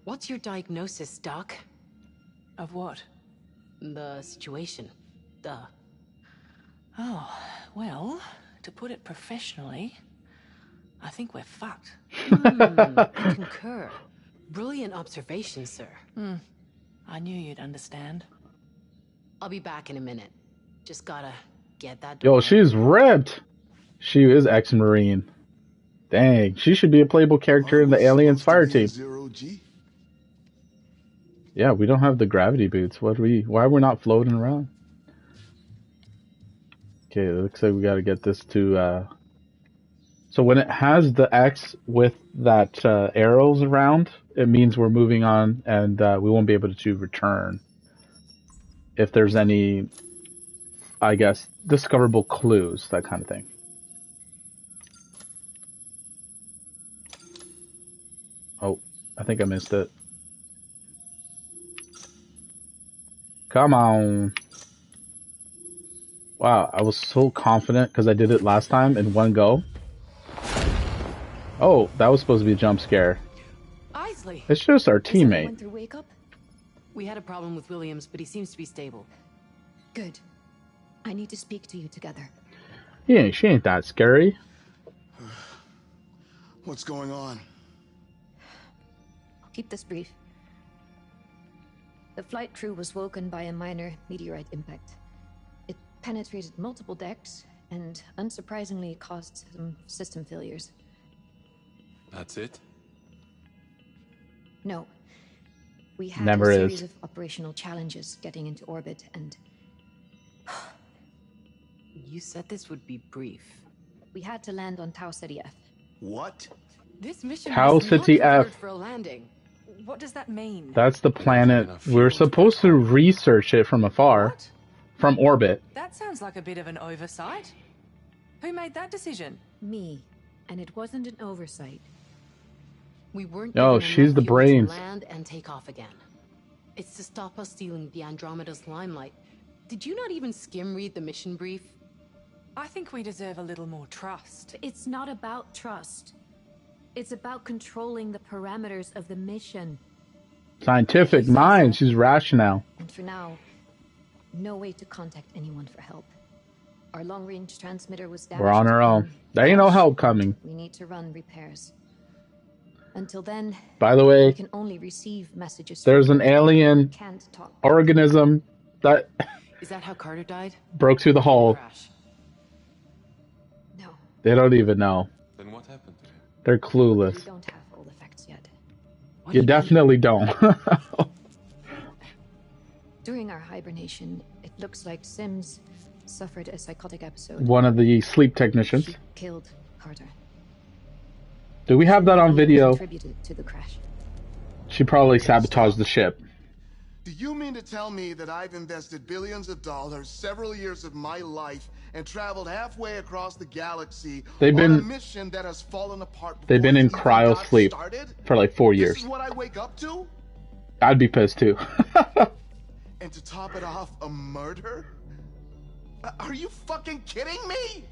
What's your diagnosis, Doc? Of what? The situation. Duh. Oh, well, to put it professionally, I think we're fucked. I concur. Brilliant observation, sir. I knew you'd understand. I'll be back in a minute. Just gotta get that door. Yo, she's ripped. She is ex-Marine. Dang, she should be a playable character in the Aliens fire team. Yeah, we don't have the gravity boots. Why are we not floating around? Okay, it looks like we gotta get this to, so when it has the X with that arrows around, it means we're moving on, and we won't be able to return if there's any, I guess, discoverable clues, that kind of thing. Oh, I think I missed it. Come on. Wow, I was so confident because I did it last time in one go. Oh, that was supposed to be a jump scare. Isley. It's just our teammate. Through wake up? We had a problem with Williams, but he seems to be stable. Good. I need to speak to you together. Yeah, she ain't that scary. What's going on? I'll keep this brief. The flight crew was woken by a minor meteorite impact. It penetrated multiple decks and, unsurprisingly, caused some system failures. That's it? No. We had Never a is. series of operational challenges getting into orbit, and You said this would be brief. we had to land on Tau Ceti F. What? This mission Tau was not Ceti F. prepared for a landing. What does that mean? That's the planet. We're supposed to research it from afar. What? From orbit. That sounds like a bit of an oversight. Who made that decision? Me. And it wasn't an oversight. We weren't No, given she's enough the fuel brains. to land and take off again. It's to stop us stealing the Andromeda's limelight. Did you not even skim read the mission brief? I think we deserve a little more trust. It's not about trust. It's about controlling the parameters of the mission. Scientific mind. She's rational. And for now, no way to contact anyone for help. Our long-range transmitter was damaged. We're on our own. There ain't no help coming. We need to run repairs. Until then, By the we way, can only receive messages. there's an alien Can't talk. organism that Is that how Carter died? broke through the hull. Crash. No, They don't even know. Then what happened to him? They're we clueless. don't have all the facts yet. What You do mean? definitely don't. During our hibernation, it looks like Sims suffered a psychotic episode. One of the sleep technicians. She killed Carter. Do we have that on video? Contributed to the crash. She probably sabotaged the ship. Do you mean to tell me that I've invested billions of dollars, several years of my life, and traveled halfway across the galaxy They've been- on a mission that has fallen apart before They've been in it even cryo got sleep started? for like 4 This years. is what I wake up to? I'd be pissed too. And to top it off, a murder? Are you fucking kidding me?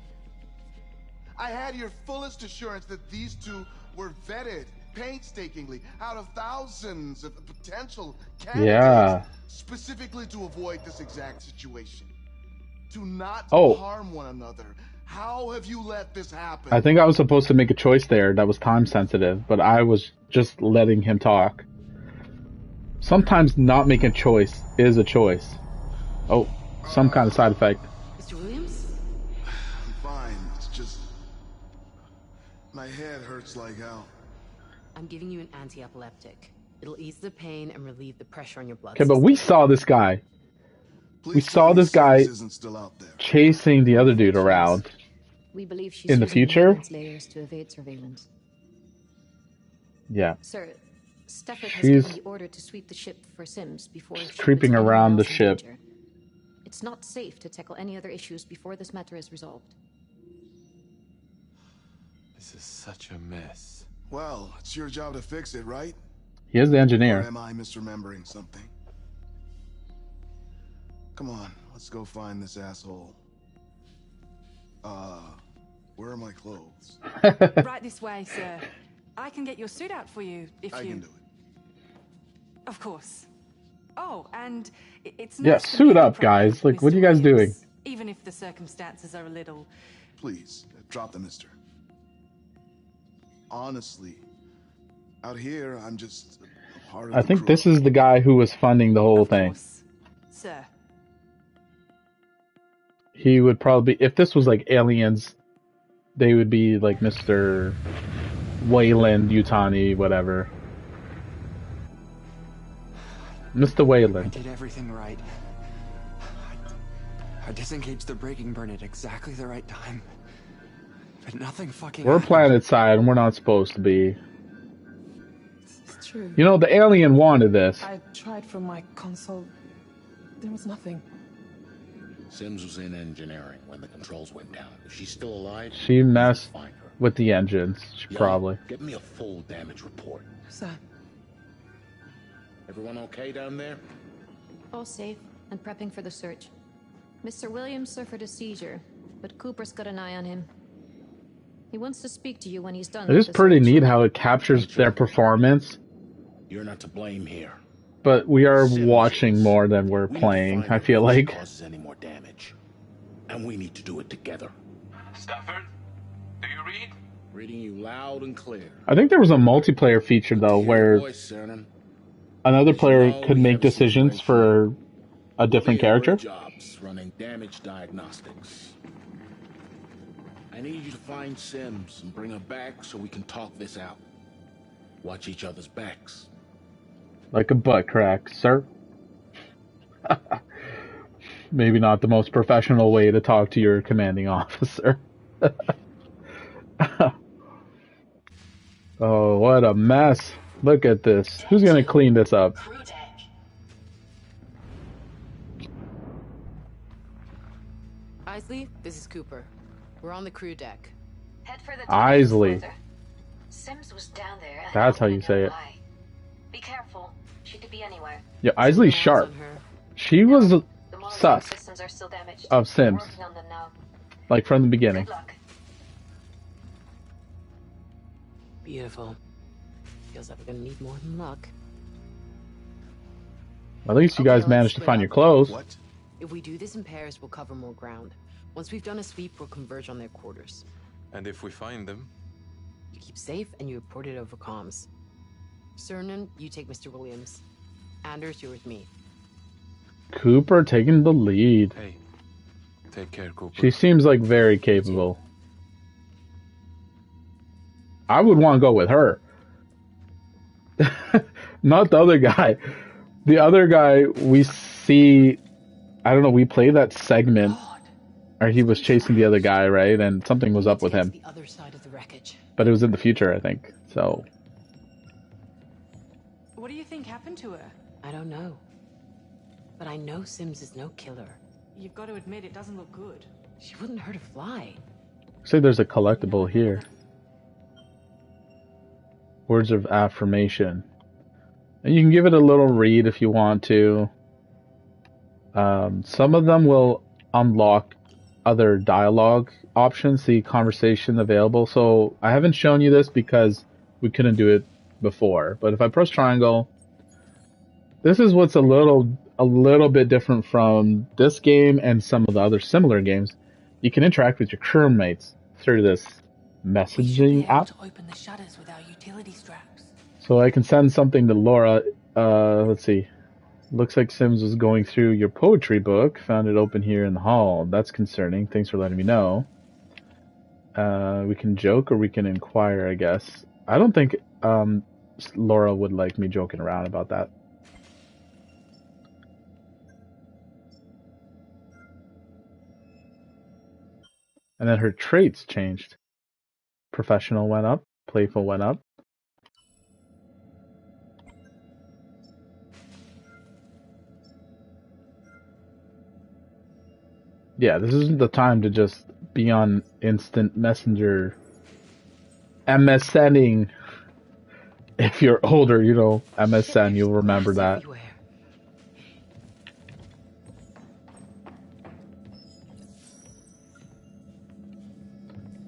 I had your fullest assurance that these two were vetted painstakingly out of thousands of potential candidates, Yeah. specifically to avoid this exact situation. To not Oh. harm one another. How have you let this happen? I think I was supposed to make a choice there that was time sensitive, but I was just letting him talk. Sometimes not making a choice is a choice. Oh, some kind of side effect. Mr. Williams? I'm fine. It's just my head hurts like hell. I'm giving you an anti-epileptic. It'll ease the pain and relieve the pressure on your blood Okay, but we saw this guy Please saw tell me this guy- Sims isn't still out there. chasing the other dude around. We believe she's In the using future? maintenance layers to evade surveillance. Yeah. Sir, Stafford has She's- given the order to sweep the ship for Sims before She's she creeping puts anyone around the else in ship. danger. It's not safe to tackle any other issues before this matter is resolved. This is such a mess. Well, it's your job to fix it, right? He is the Or engineer. am I misremembering something? Come on, let's go find this asshole. Where are my clothes? Right this way, sir. I can get your suit out for you if I you... can do it. Of course. Oh, and it's Yeah, nice to suit meet you up, guys. properly, Like, what are you Mr. guys Williams, doing? Even if the circumstances are a little... Please, drop the mister. Honestly, out here, I'm just I think this is the guy who was funding the whole thing. Sir. He would probably, if this was like aliens, they would be like Mr. Wayland, Yutani, whatever. Mr. Wayland. I did everything right. I disengaged the braking burn at exactly the right time. But nothing fucking We're happened. planet side and we're not supposed to be. It's true. You know, the alien wanted this. I tried from my console. There was nothing. Sims was in engineering when the controls went down. If she's still alive, She messed find her. with the engines. She probably. Get me a full damage report. Sir. Everyone okay down there? All safe and prepping for the search. Mr. Williams suffered a seizure, but Cooper's got an eye on him. He wants to speak to you when he's done. It is pretty neat how it captures their performance. You're not to blame here. But we are watching more than we're playing, I feel like. Causes any more damage. And we need to do it together. Stafford, do you read? Reading you loud and clear. I think there was a multiplayer feature, though, where another player could make decisions for a different character. Jobs running damage diagnostics. I need you to find Sims and bring her back so we can talk this out. Watch each other's backs. Like a butt crack, sir. Maybe not the most professional way to talk to your commanding officer. Oh, what a mess. Look at this. Who's gonna clean this up? Isley, this is Cooper. We're on the crew deck. Head for the Isley. Sims was down there. That's how you say it. Be careful. She could be anywhere. Yeah, Isley's sharp. She was sus Systems are still damaged. of Sims. Working on them now. Like from the beginning. Good luck. Beautiful. Feels like we're gonna need more than luck. At least you guys managed to find your clothes. What? If we do this in pairs, we'll cover more ground. Once we've done a sweep, we'll converge on their quarters. And if we find them? You keep safe and you report it over comms. Cernan, you take Mr. Williams. Anders, you're with me. Cooper taking the lead. Hey, take care, Cooper. She seems like very capable. I would want to go with her. Not the other guy. The other guy, we see... I don't know, we play that segment... Or he was chasing the other guy, right? And something was up with him. The other side of the wreckage. But it was in the future, I think. So... What do you think happened to her? I don't know. But I know Sims is no killer. You've got to admit, it doesn't look good. She wouldn't hurt a fly. Say there's a collectible here. Words of affirmation. And you can give it a little read if you want to. Some of them will unlock other dialogue options, the conversation available. So I haven't shown you this because we couldn't do it before. But if I press triangle, this is what's a little bit different from this game and some of the other similar games. You can interact with your crewmates through this messaging app. To open the shutters with our utility straps. So I can send something to Laura. Let's see. Looks like Sims was going through your poetry book. Found it open here in the hall. That's concerning. Thanks for letting me know. We can joke or we can inquire, I guess. I don't think Laura would like me joking around about that. And then her traits changed. Professional went up. Playful went up. Yeah, this isn't the time to just be on instant messenger MSNing. If you're older, you know, MSN, you'll remember that.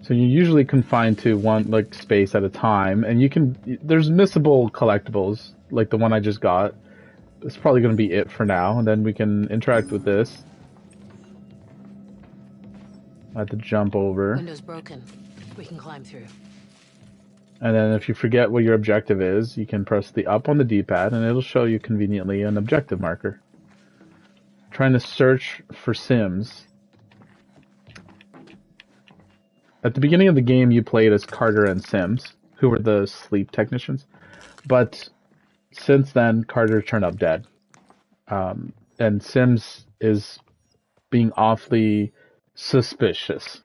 So you're usually confined to one like space at a time, and you can there's missable collectibles like the one I just got. It's probably going to be it for now, and then we can interact with this. I have to jump over. Window's broken. We can climb through. And then if you forget what your objective is, you can press the up on the D-pad and it'll show you conveniently an objective marker. Trying to search for Sims. At the beginning of the game, you played as Carter and Sims, who were the sleep technicians. But since then, Carter turned up dead. And Sims is being awfully suspicious.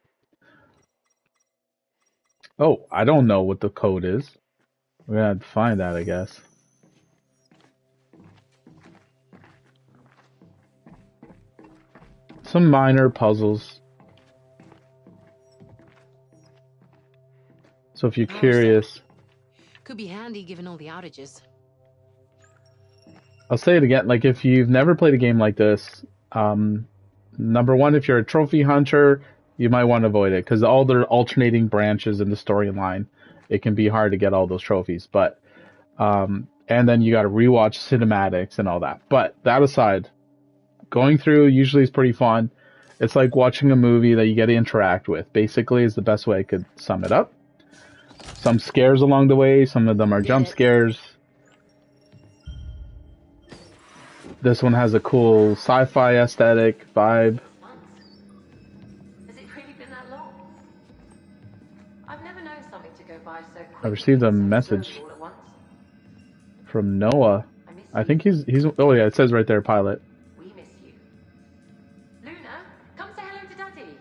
Oh, I don't know what the code is. We're gonna have to find that, I guess. Some minor puzzles. So if you're curious... Could be handy given all the outages. I'll say it again, like if you've never played a game like this, number one, if you're a trophy hunter, you might want to avoid it, because all the alternating branches in the storyline, it can be hard to get all those trophies, but, and then you gotta rewatch cinematics and all that. But that aside, going through usually is pretty fun. It's like watching a movie that you get to interact with, basically, is the best way I could sum it up. Some scares along the way, some of them are jump scares. This one has a cool sci-fi aesthetic vibe. Has it really been that long? I've never known something to go by so quickly. I received a message from Noah. I think he's oh yeah, it says right there, pilot. We miss you. Luna, come say hello to Daddy.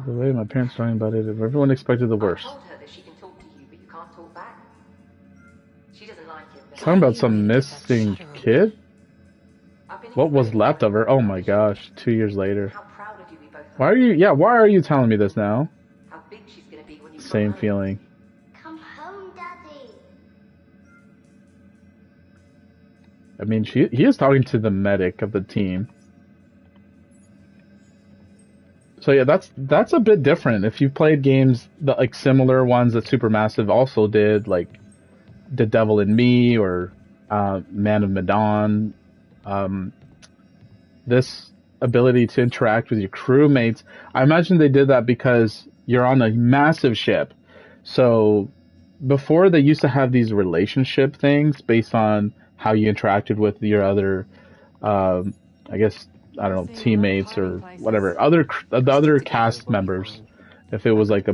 The way my parents talking about it, everyone expected the worst. I told her that she can talk to you, but you can't talk back. She doesn't like it. Talking about some missing kid? What was left of her? Oh my gosh, 2 years later. How proud of you we both Why are you, yeah, why are you telling me this now? How big she's gonna be when you Same feeling. Come home, Daddy. I mean, he is talking to the medic of the team. So yeah, that's a bit different. If you've played games that, like similar ones that Supermassive also did, like The Devil in Me or Man of Medan, this ability to interact with your crewmates, I imagine they did that because you're on a massive ship. So before, they used to have these relationship things based on how you interacted with your other, I guess, I don't know, teammates or whatever, the other cast members, if it was like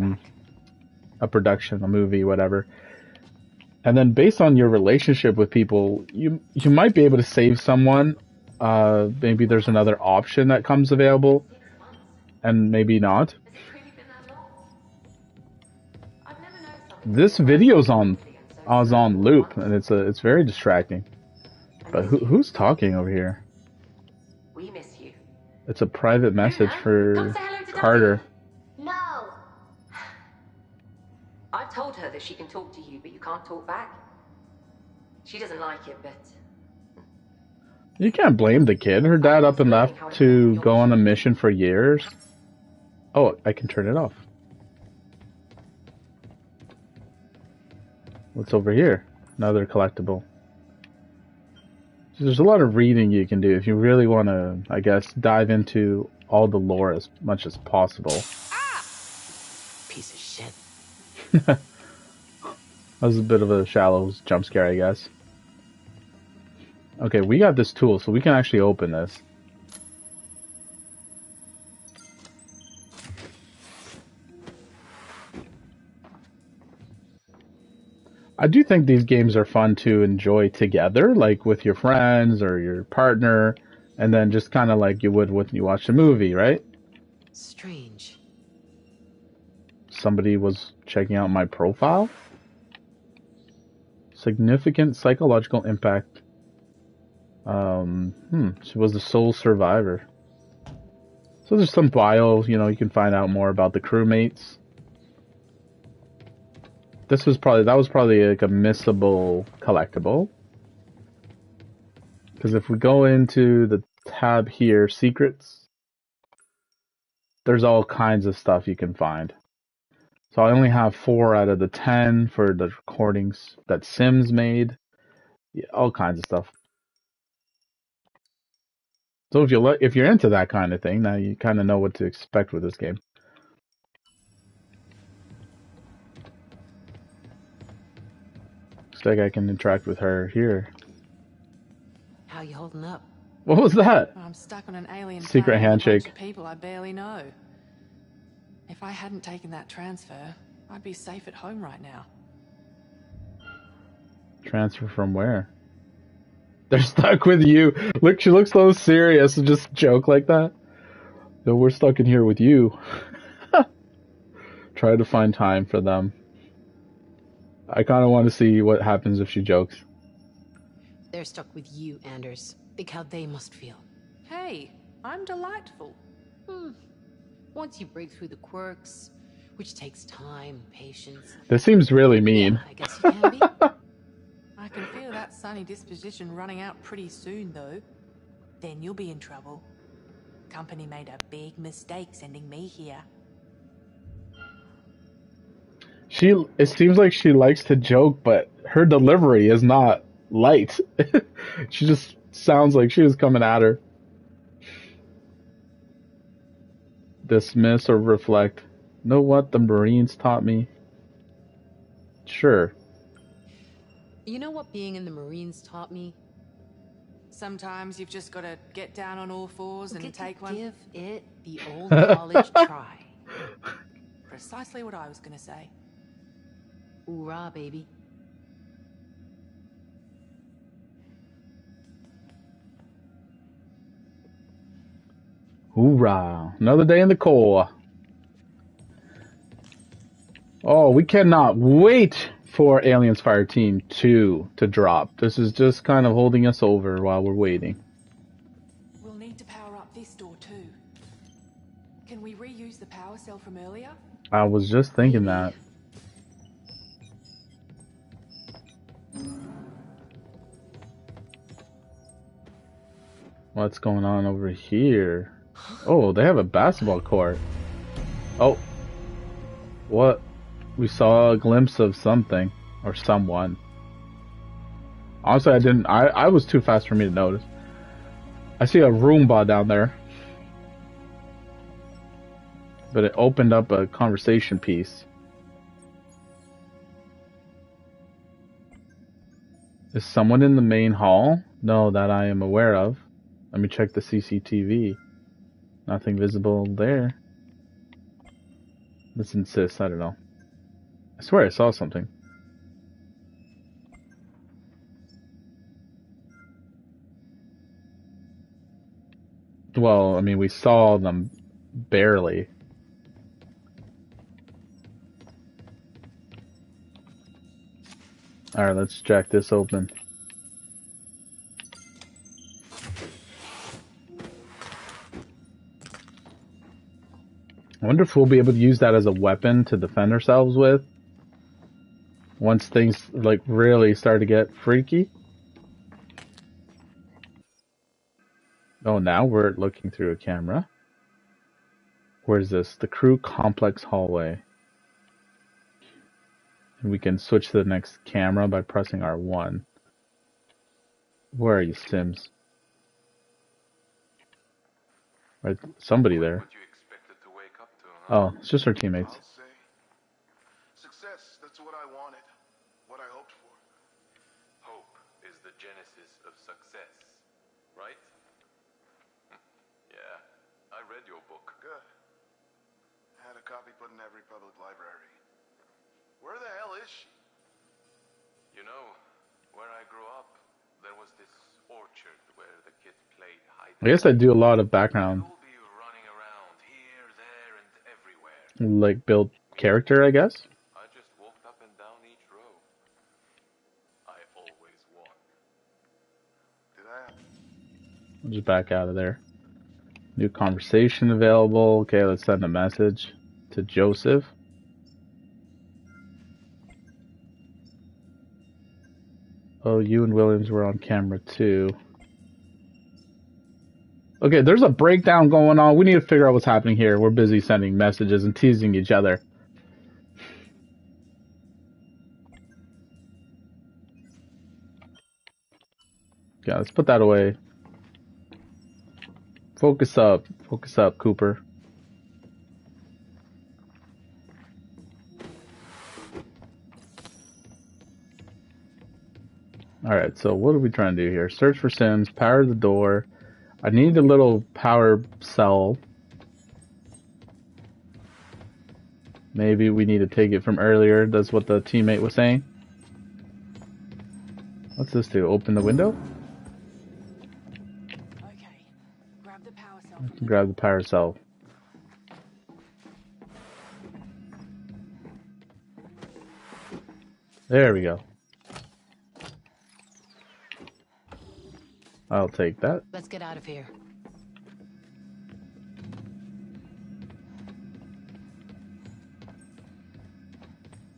a production, a movie, whatever. And then based on your relationship with people, you might be able to save someone. Maybe there's another option that comes available, and maybe not. This video's on loop, and it's very distracting. But who's talking over here? We miss you. It's a private message for Carter. No. I've told her that she can talk to you, but you can't talk back. She doesn't like it, but You can't blame the kid. Her dad up and left to go on a mission for years. Oh, I can turn it off. What's over here? Another collectible. So there's a lot of reading you can do if you really want to, I guess, dive into all the lore as much as possible. Piece of shit. That was a bit of a shallow jump scare, I guess. Okay, we got this tool, so we can actually open this. I do think these games are fun to enjoy together, like with your friends or your partner, and then just kind of like you would when you watch a movie, right? Strange. Somebody was checking out my profile. Significant psychological impact. She was the sole survivor. So there's some bio, you can find out more about the crewmates. That was probably like a missable collectible. Because if we go into the tab here, secrets, there's all kinds of stuff you can find. So I only have 4 out of the 10 for the recordings that Sims made. Yeah, all kinds of stuff. So if you're into that kind of thing, now you kind of know what to expect with this game. Looks like I can interact with her here. How you holding up? What was that? I'm stuck on an alien Secret planet with a bunch handshake. of people I barely know. If I hadn't taken that transfer, I'd be safe at home right now. Transfer from where? They're stuck with you. Look, she looks so serious and just joke like that. No, we're stuck in here with you. Try to find time for them. I kind of want to see what happens if she jokes. They're stuck with you, Anders. Think how they must feel. Hey, I'm delightful. Once you break through the quirks, which takes time, patience. This seems really mean. Yeah, I guess you can be. I can feel that sunny disposition running out pretty soon, though. Then you'll be in trouble. Company made a big mistake sending me here. It seems like she likes to joke, but her delivery is not light. She just sounds like she was coming at her. Dismiss or reflect. Know what the Marines taught me? Sure. You know what being in the Marines taught me? Sometimes you've just got to get down on all fours and take one. Give it the old college try. Precisely what I was going to say. Hoorah, baby. Hoorah. Another day in the Corps. Oh, we cannot wait for Aliens Fireteam 2 to drop. This is just kind of holding us over while we're waiting. We'll need to power up this door too. Can we reuse the power cell from earlier? I was just thinking that. What's going on over here? Oh, they have a basketball court. Oh. What? We saw a glimpse of something. Or someone. Honestly, I was too fast for me to notice. I see a Roomba down there. But it opened up a conversation piece. Is someone in the main hall? No, that I am aware of. Let me check the CCTV. Nothing visible there. Let's insist, I don't know. I swear I saw something. Well, I mean, we saw them barely. Alright, let's jack this open. I wonder if we'll be able to use that as a weapon to defend ourselves with. Once things, like, really start to get freaky. Oh, now we're looking through a camera. Where's this? The crew complex hallway. And we can switch to the next camera by pressing R1. Where are you, Sims? Right, somebody there. Oh, it's just our teammates. Success, that's what I wanted. What I hoped for. Hope is the genesis of success, right? Yeah, I read your book. Good. I had a copy put in every public library. Where the hell is she? You know, where I grew up, there was this orchard where the kids played hide. I guess I do a lot of background. Like, build character, I guess? I just walked up and down each row. I always won. Did I? I'll just back out of there. New conversation available. Okay, let's send a message to Joseph. Oh, you and Williams were on camera too. Okay, there's a breakdown going on. We need to figure out what's happening here. We're busy sending messages and teasing each other. Yeah, let's put that away. Focus up, Cooper. Alright, so what are we trying to do here? Search for Sims, power the door. I need a little power cell. Maybe we need to take it from earlier. That's what the teammate was saying. What's this do? Open the window? Okay. Grab the power cell. I can grab the power cell. There we go. I'll take that. Let's get out of here.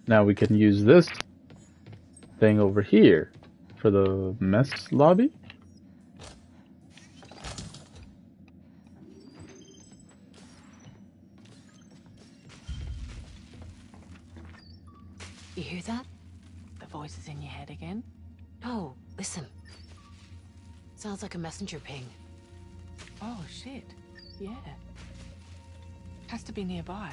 Now we can use this thing over here for the mess lobby. You hear that? The voice is in your head again? No, listen. Sounds like a messenger ping. Oh, shit. Yeah. Has to be nearby.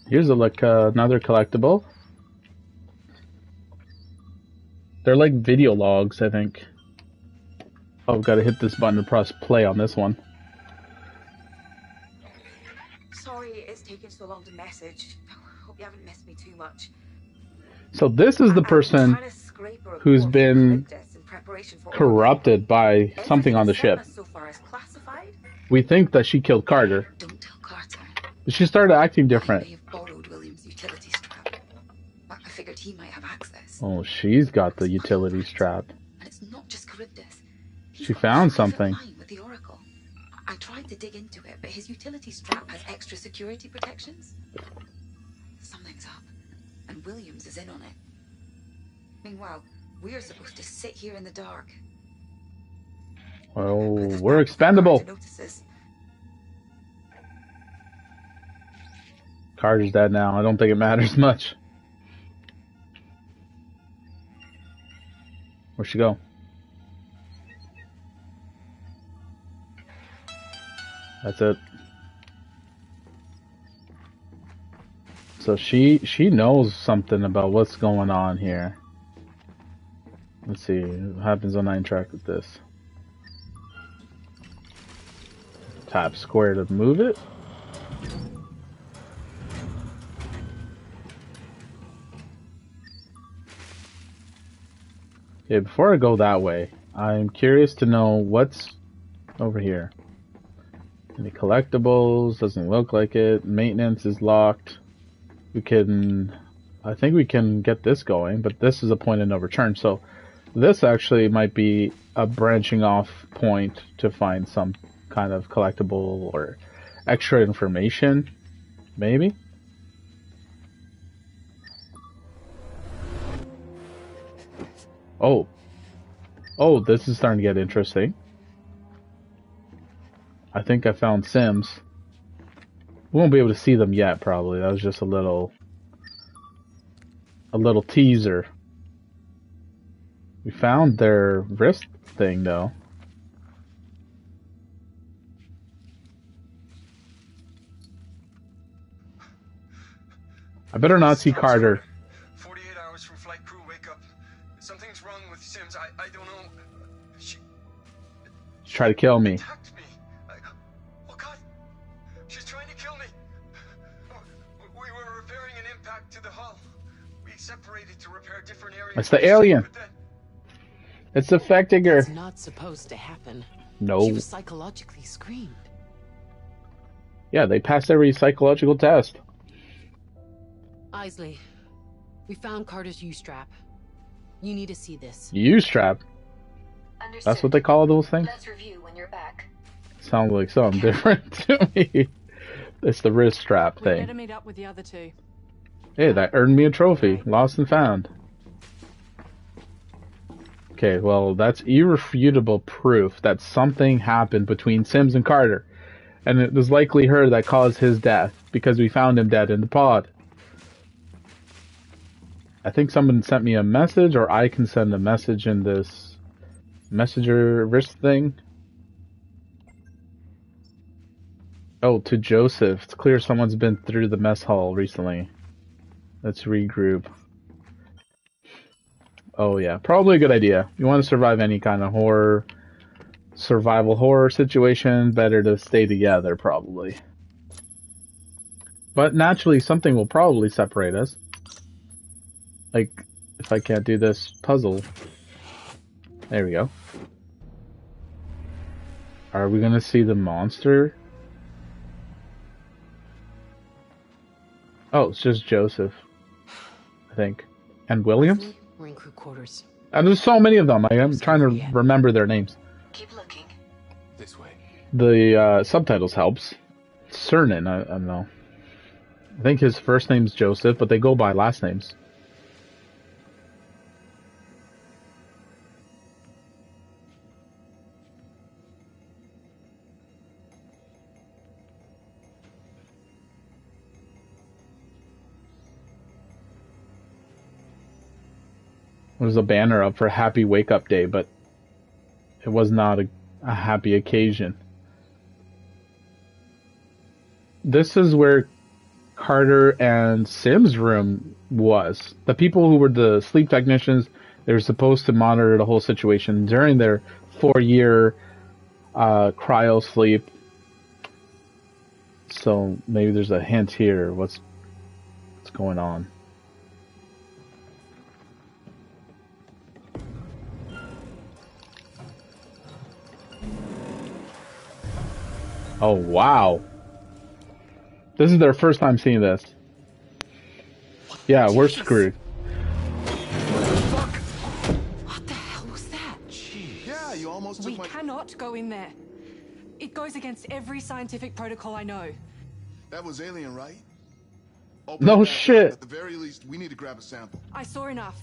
Here's another collectible. They're like video logs, I think. Oh, I've got to hit this button to press play on this one. Sorry it's taken so long to message. Hope you haven't missed me too much. So this is the person who's been corrupted by something on the ship. We think that she killed Carter. Don't tell Carter. But she started acting different. I may have borrowed William's utility strap. I figured he might have access. Oh, she's got the utility strap. And it's not just Charybdis. She found something. With the Oracle. I tried to dig into it, but his utility strap has extra security protections. Something's up, and Williams is in on it. Meanwhile, we're supposed to sit here in the dark. Well, we're expendable. Carter's dead now. I don't think it matters much. Where'd she go? That's it. So she knows something about what's going on here. Let's see what happens when I interact with this. Tap square to move it. Okay, before I go that way, I'm curious to know what's over here. Any collectibles? Doesn't look like it. Maintenance is locked. I think we can get this going, but this is a point of no return. So this actually might be a branching off point to find some kind of collectible or extra information, maybe? Oh, this is starting to get interesting. I think I found Sims. We won't be able to see them yet, probably. That was just a little teaser. We found their wrist thing, though. I better not see Carter. 48 hours from flight crew wake up. Something's wrong with Sims. I don't know. She tried to kill me. Attacked me. Oh God. She's trying to kill me. We were repairing an impact to the hull. We separated to repair different areas. It's the alien. It's affecting her. It's not supposed to happen. No. She was psychologically screened. Yeah, they passed every psychological test. Isley, we found Carter's U-strap. You need to see this. U-strap? That's what they call those things? Let's review when you're back. Sounds like something different to me. It's the wrist strap We thing. better meet up with the other two. Hey, that earned me a trophy. Lost and found. Okay, well, that's irrefutable proof that something happened between Sims and Carter. And it was likely her that caused his death, because we found him dead in the pod. I think someone sent me a message, or I can send a message in this messenger wrist thing. Oh, to Joseph. It's clear someone's been through the mess hall recently. Let's regroup. Oh yeah, probably a good idea. You want to survive any kind of horror, survival horror situation, better to stay together, probably. But naturally, something will probably separate us. Like, if I can't do this puzzle. There we go. Are we gonna see the monster? Oh, it's just Joseph, I think. And Williams? We're in crew quarters. And there's so many of them. I am trying to remember their names. Keep looking. This way. The subtitles helps. Cernan, I don't know. I think his first name's Joseph, but they go by last names. There's a banner up for Happy Wake Up Day, but it was not a happy occasion. This is where Carter and Sim's room was. The people who were the sleep technicians, they were supposed to monitor the whole situation during their 4-year cryo sleep. So maybe there's a hint here. What's going on? Oh, wow. This is their first time seeing this. Yeah, we're screwed. What the hell was that? Jeez. Yeah, you almost took We cannot go in there. It goes against every scientific protocol I know. That was alien, right? No shit. At the very least, we need to grab a sample. I saw enough.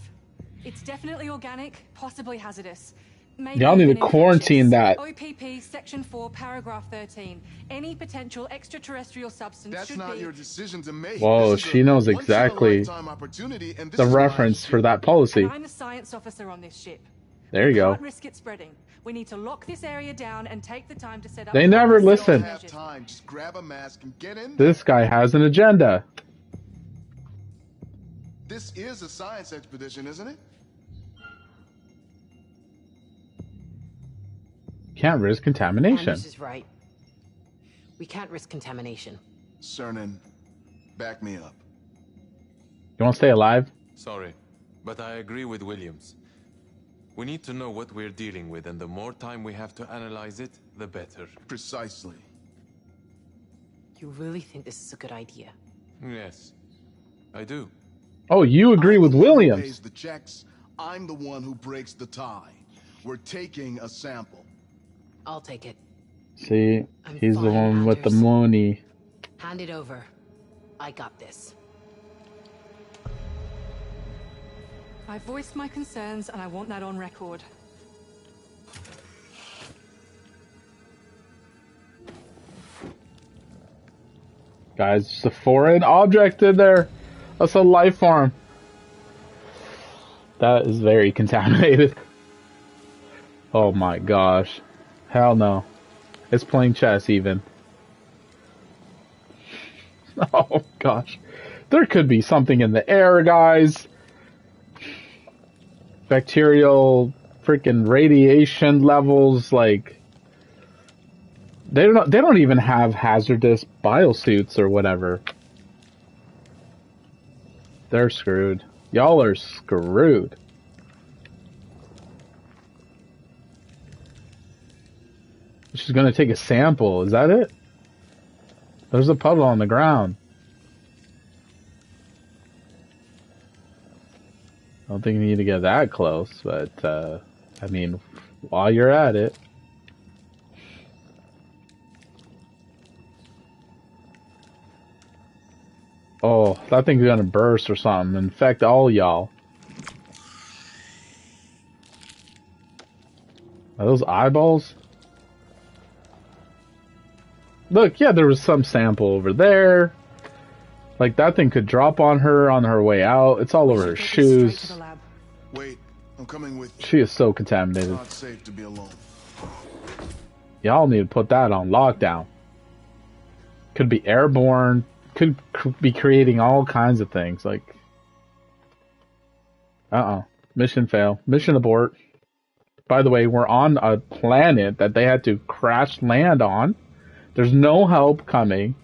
It's definitely organic, possibly hazardous. Maybe Y'all need to even quarantine infectious. that. OPP Section 4, Paragraph 13. Any potential extraterrestrial substance That's should not be... your decision to make. Whoa, This is she a knows exactly opportunity, and this the is reference for that policy. And I'm a science officer on this ship. There you go. Can't risk it spreading. We need to lock this area down and take the time to set up... They never You listen. don't have time. Just grab a mask and get in. This guy has an agenda. This is a science expedition, isn't it? Can't risk contamination. Anders is right. We can't risk contamination. Cernan, back me up. You want to stay alive? Sorry, but I agree with Williams. We need to know what we're dealing with, and the more time we have to analyze it, the better. Precisely. You really think this is a good idea? Yes, I do. Oh, you agree with Who Williams. pays the checks? I'm the one who breaks the tie. We're taking a sample. I'll take it. See, he's the fine, one with the Anders. money. Hand it over. I got this. I voiced my concerns and I want that on record. Guys, just a foreign object in there. That's a life form. That is very contaminated. Oh my gosh. Hell no. It's playing chess even. Oh gosh. There could be something in the air, guys. Bacterial freaking radiation levels, like they don't even have hazardous biosuits or whatever. They're screwed. Y'all are screwed. She's gonna take a sample. Is that it? There's a puddle on the ground. I don't think you need to get that close, but, I mean, while you're at it. Oh, that thing's gonna burst or something. Infect all y'all. Are those eyeballs? Look, yeah, there was some sample over there. Like, that thing could drop on her way out. It's all over her shoes. Wait, I'm coming with you. She is so contaminated. It's not safe to be alone. Y'all need to put that on lockdown. Could be airborne. Could be creating all kinds of things. Like, mission fail. Mission abort. By the way, we're on a planet that they had to crash land on. There's no help coming.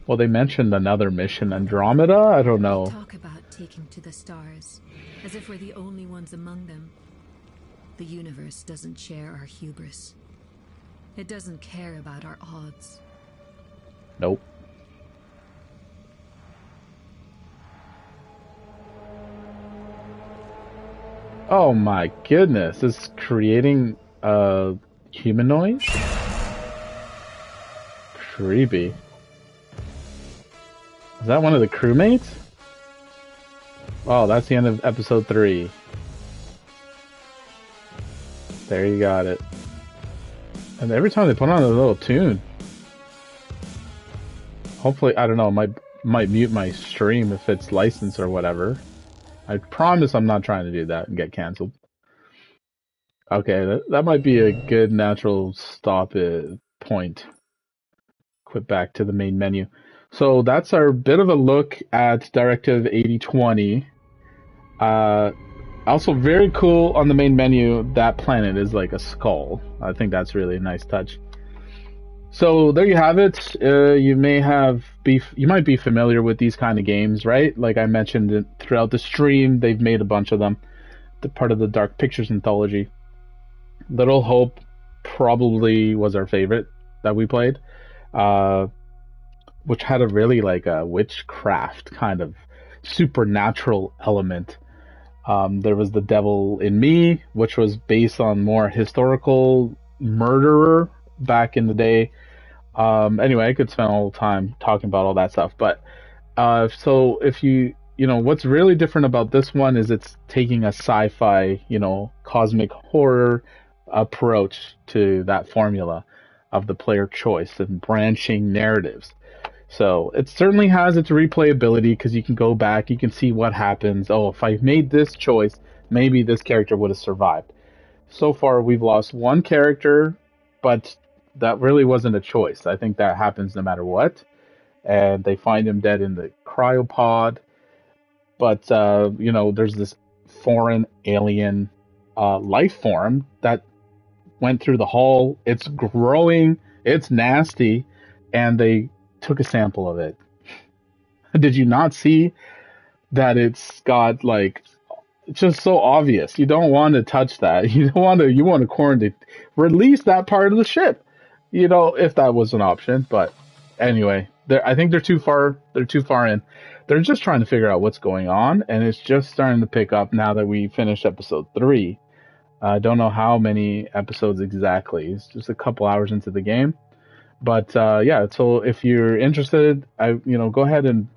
Well, they mentioned another mission, Andromeda? I don't know. Talk about taking to the stars, as if we're the only ones among them. The universe doesn't share our hubris. It doesn't care about our odds. Nope. Oh my goodness, it's creating humanoids? Creepy. Is that one of the crewmates? Oh, that's the end of episode 3. There you got it. And every time they put on a little tune. Hopefully, I don't know, might mute my stream if it's licensed or whatever. I promise I'm not trying to do that and get cancelled. Okay, that might be a good natural stop point. Quit back to the main menu. So that's our bit of a look at Directive 8020. Also very cool on the main menu, that planet is like a skull. I think that's really a nice touch. So there you have it. You might be familiar with these kind of games, right? Like I mentioned throughout the stream, they've made a bunch of them. The part of the Dark Pictures anthology. Little Hope probably was our favorite that we played, which had a really like a witchcraft kind of supernatural element. There was The Devil in Me, which was based on more historical murderer back in the day. Anyway, I could spend all the time talking about all that stuff, but so if you know what's really different about this one is it's taking a sci-fi, cosmic horror approach to that formula of the player choice and branching narratives. So it certainly has its replayability because you can go back, you can see what happens. Oh, if I made this choice, maybe this character would have survived. So far, we've lost one character, but that really wasn't a choice. I think that happens no matter what. And they find him dead in the cryopod. But, there's this foreign alien life form that went through the hull. It's growing. It's nasty. And they took a sample of it. Did you not see that it's got, like, just so obvious? You don't want to touch that. You want to quarantine. Release that part of the ship. If that was an option. But anyway, I think they're too far in. They're just trying to figure out what's going on, and it's just starting to pick up now that we finished episode 3. I don't know how many episodes exactly. It's just a couple hours into the game. But yeah, so if you're interested, go ahead and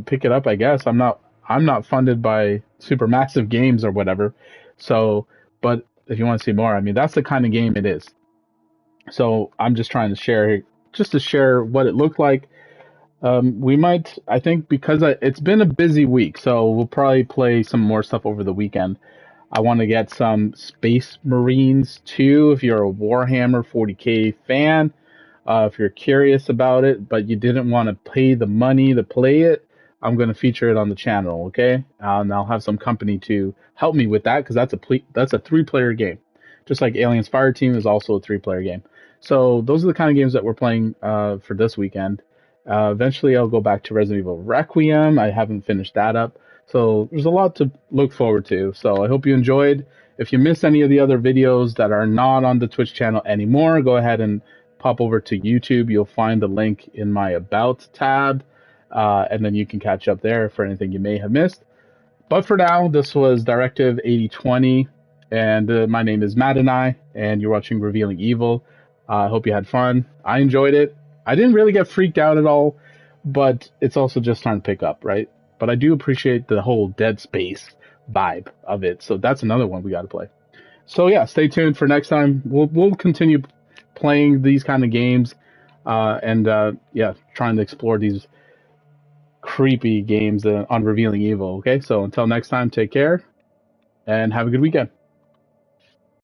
pick it up, I guess. I'm not funded by Supermassive Games or whatever. So, but if you want to see more, that's the kind of game it is. So I'm just trying to share what it looked like. We might, I think, because it's been a busy week, so we'll probably play some more stuff over the weekend. I want to get some Space Marines too, if you're a Warhammer 40k fan. If you're curious about it, but you didn't want to pay the money to play it, I'm going to feature it on the channel, okay? And I'll have some company to help me with that, because that's a 3-player game. Just like Aliens Fireteam is also a 3-player game. So those are the kind of games that we're playing for this weekend. Eventually, I'll go back to Resident Evil Requiem. I haven't finished that up. So there's a lot to look forward to. So I hope you enjoyed. If you missed any of the other videos that are not on the Twitch channel anymore, go ahead and pop over to YouTube. You'll find the link in my About tab. And then you can catch up there for anything you may have missed. But for now, this was Directive 8020. And my name is Maddonay, and you're watching Revealing Evil. I hope you had fun. I enjoyed it. I didn't really get freaked out at all, but it's also just starting to pick up, right? But I do appreciate the whole Dead Space vibe of it. So that's another one we got to play. So yeah, stay tuned for next time. We'll continue playing these kind of games, and trying to explore these creepy games on Revealing Evil. Okay, so until next time, take care and have a good weekend.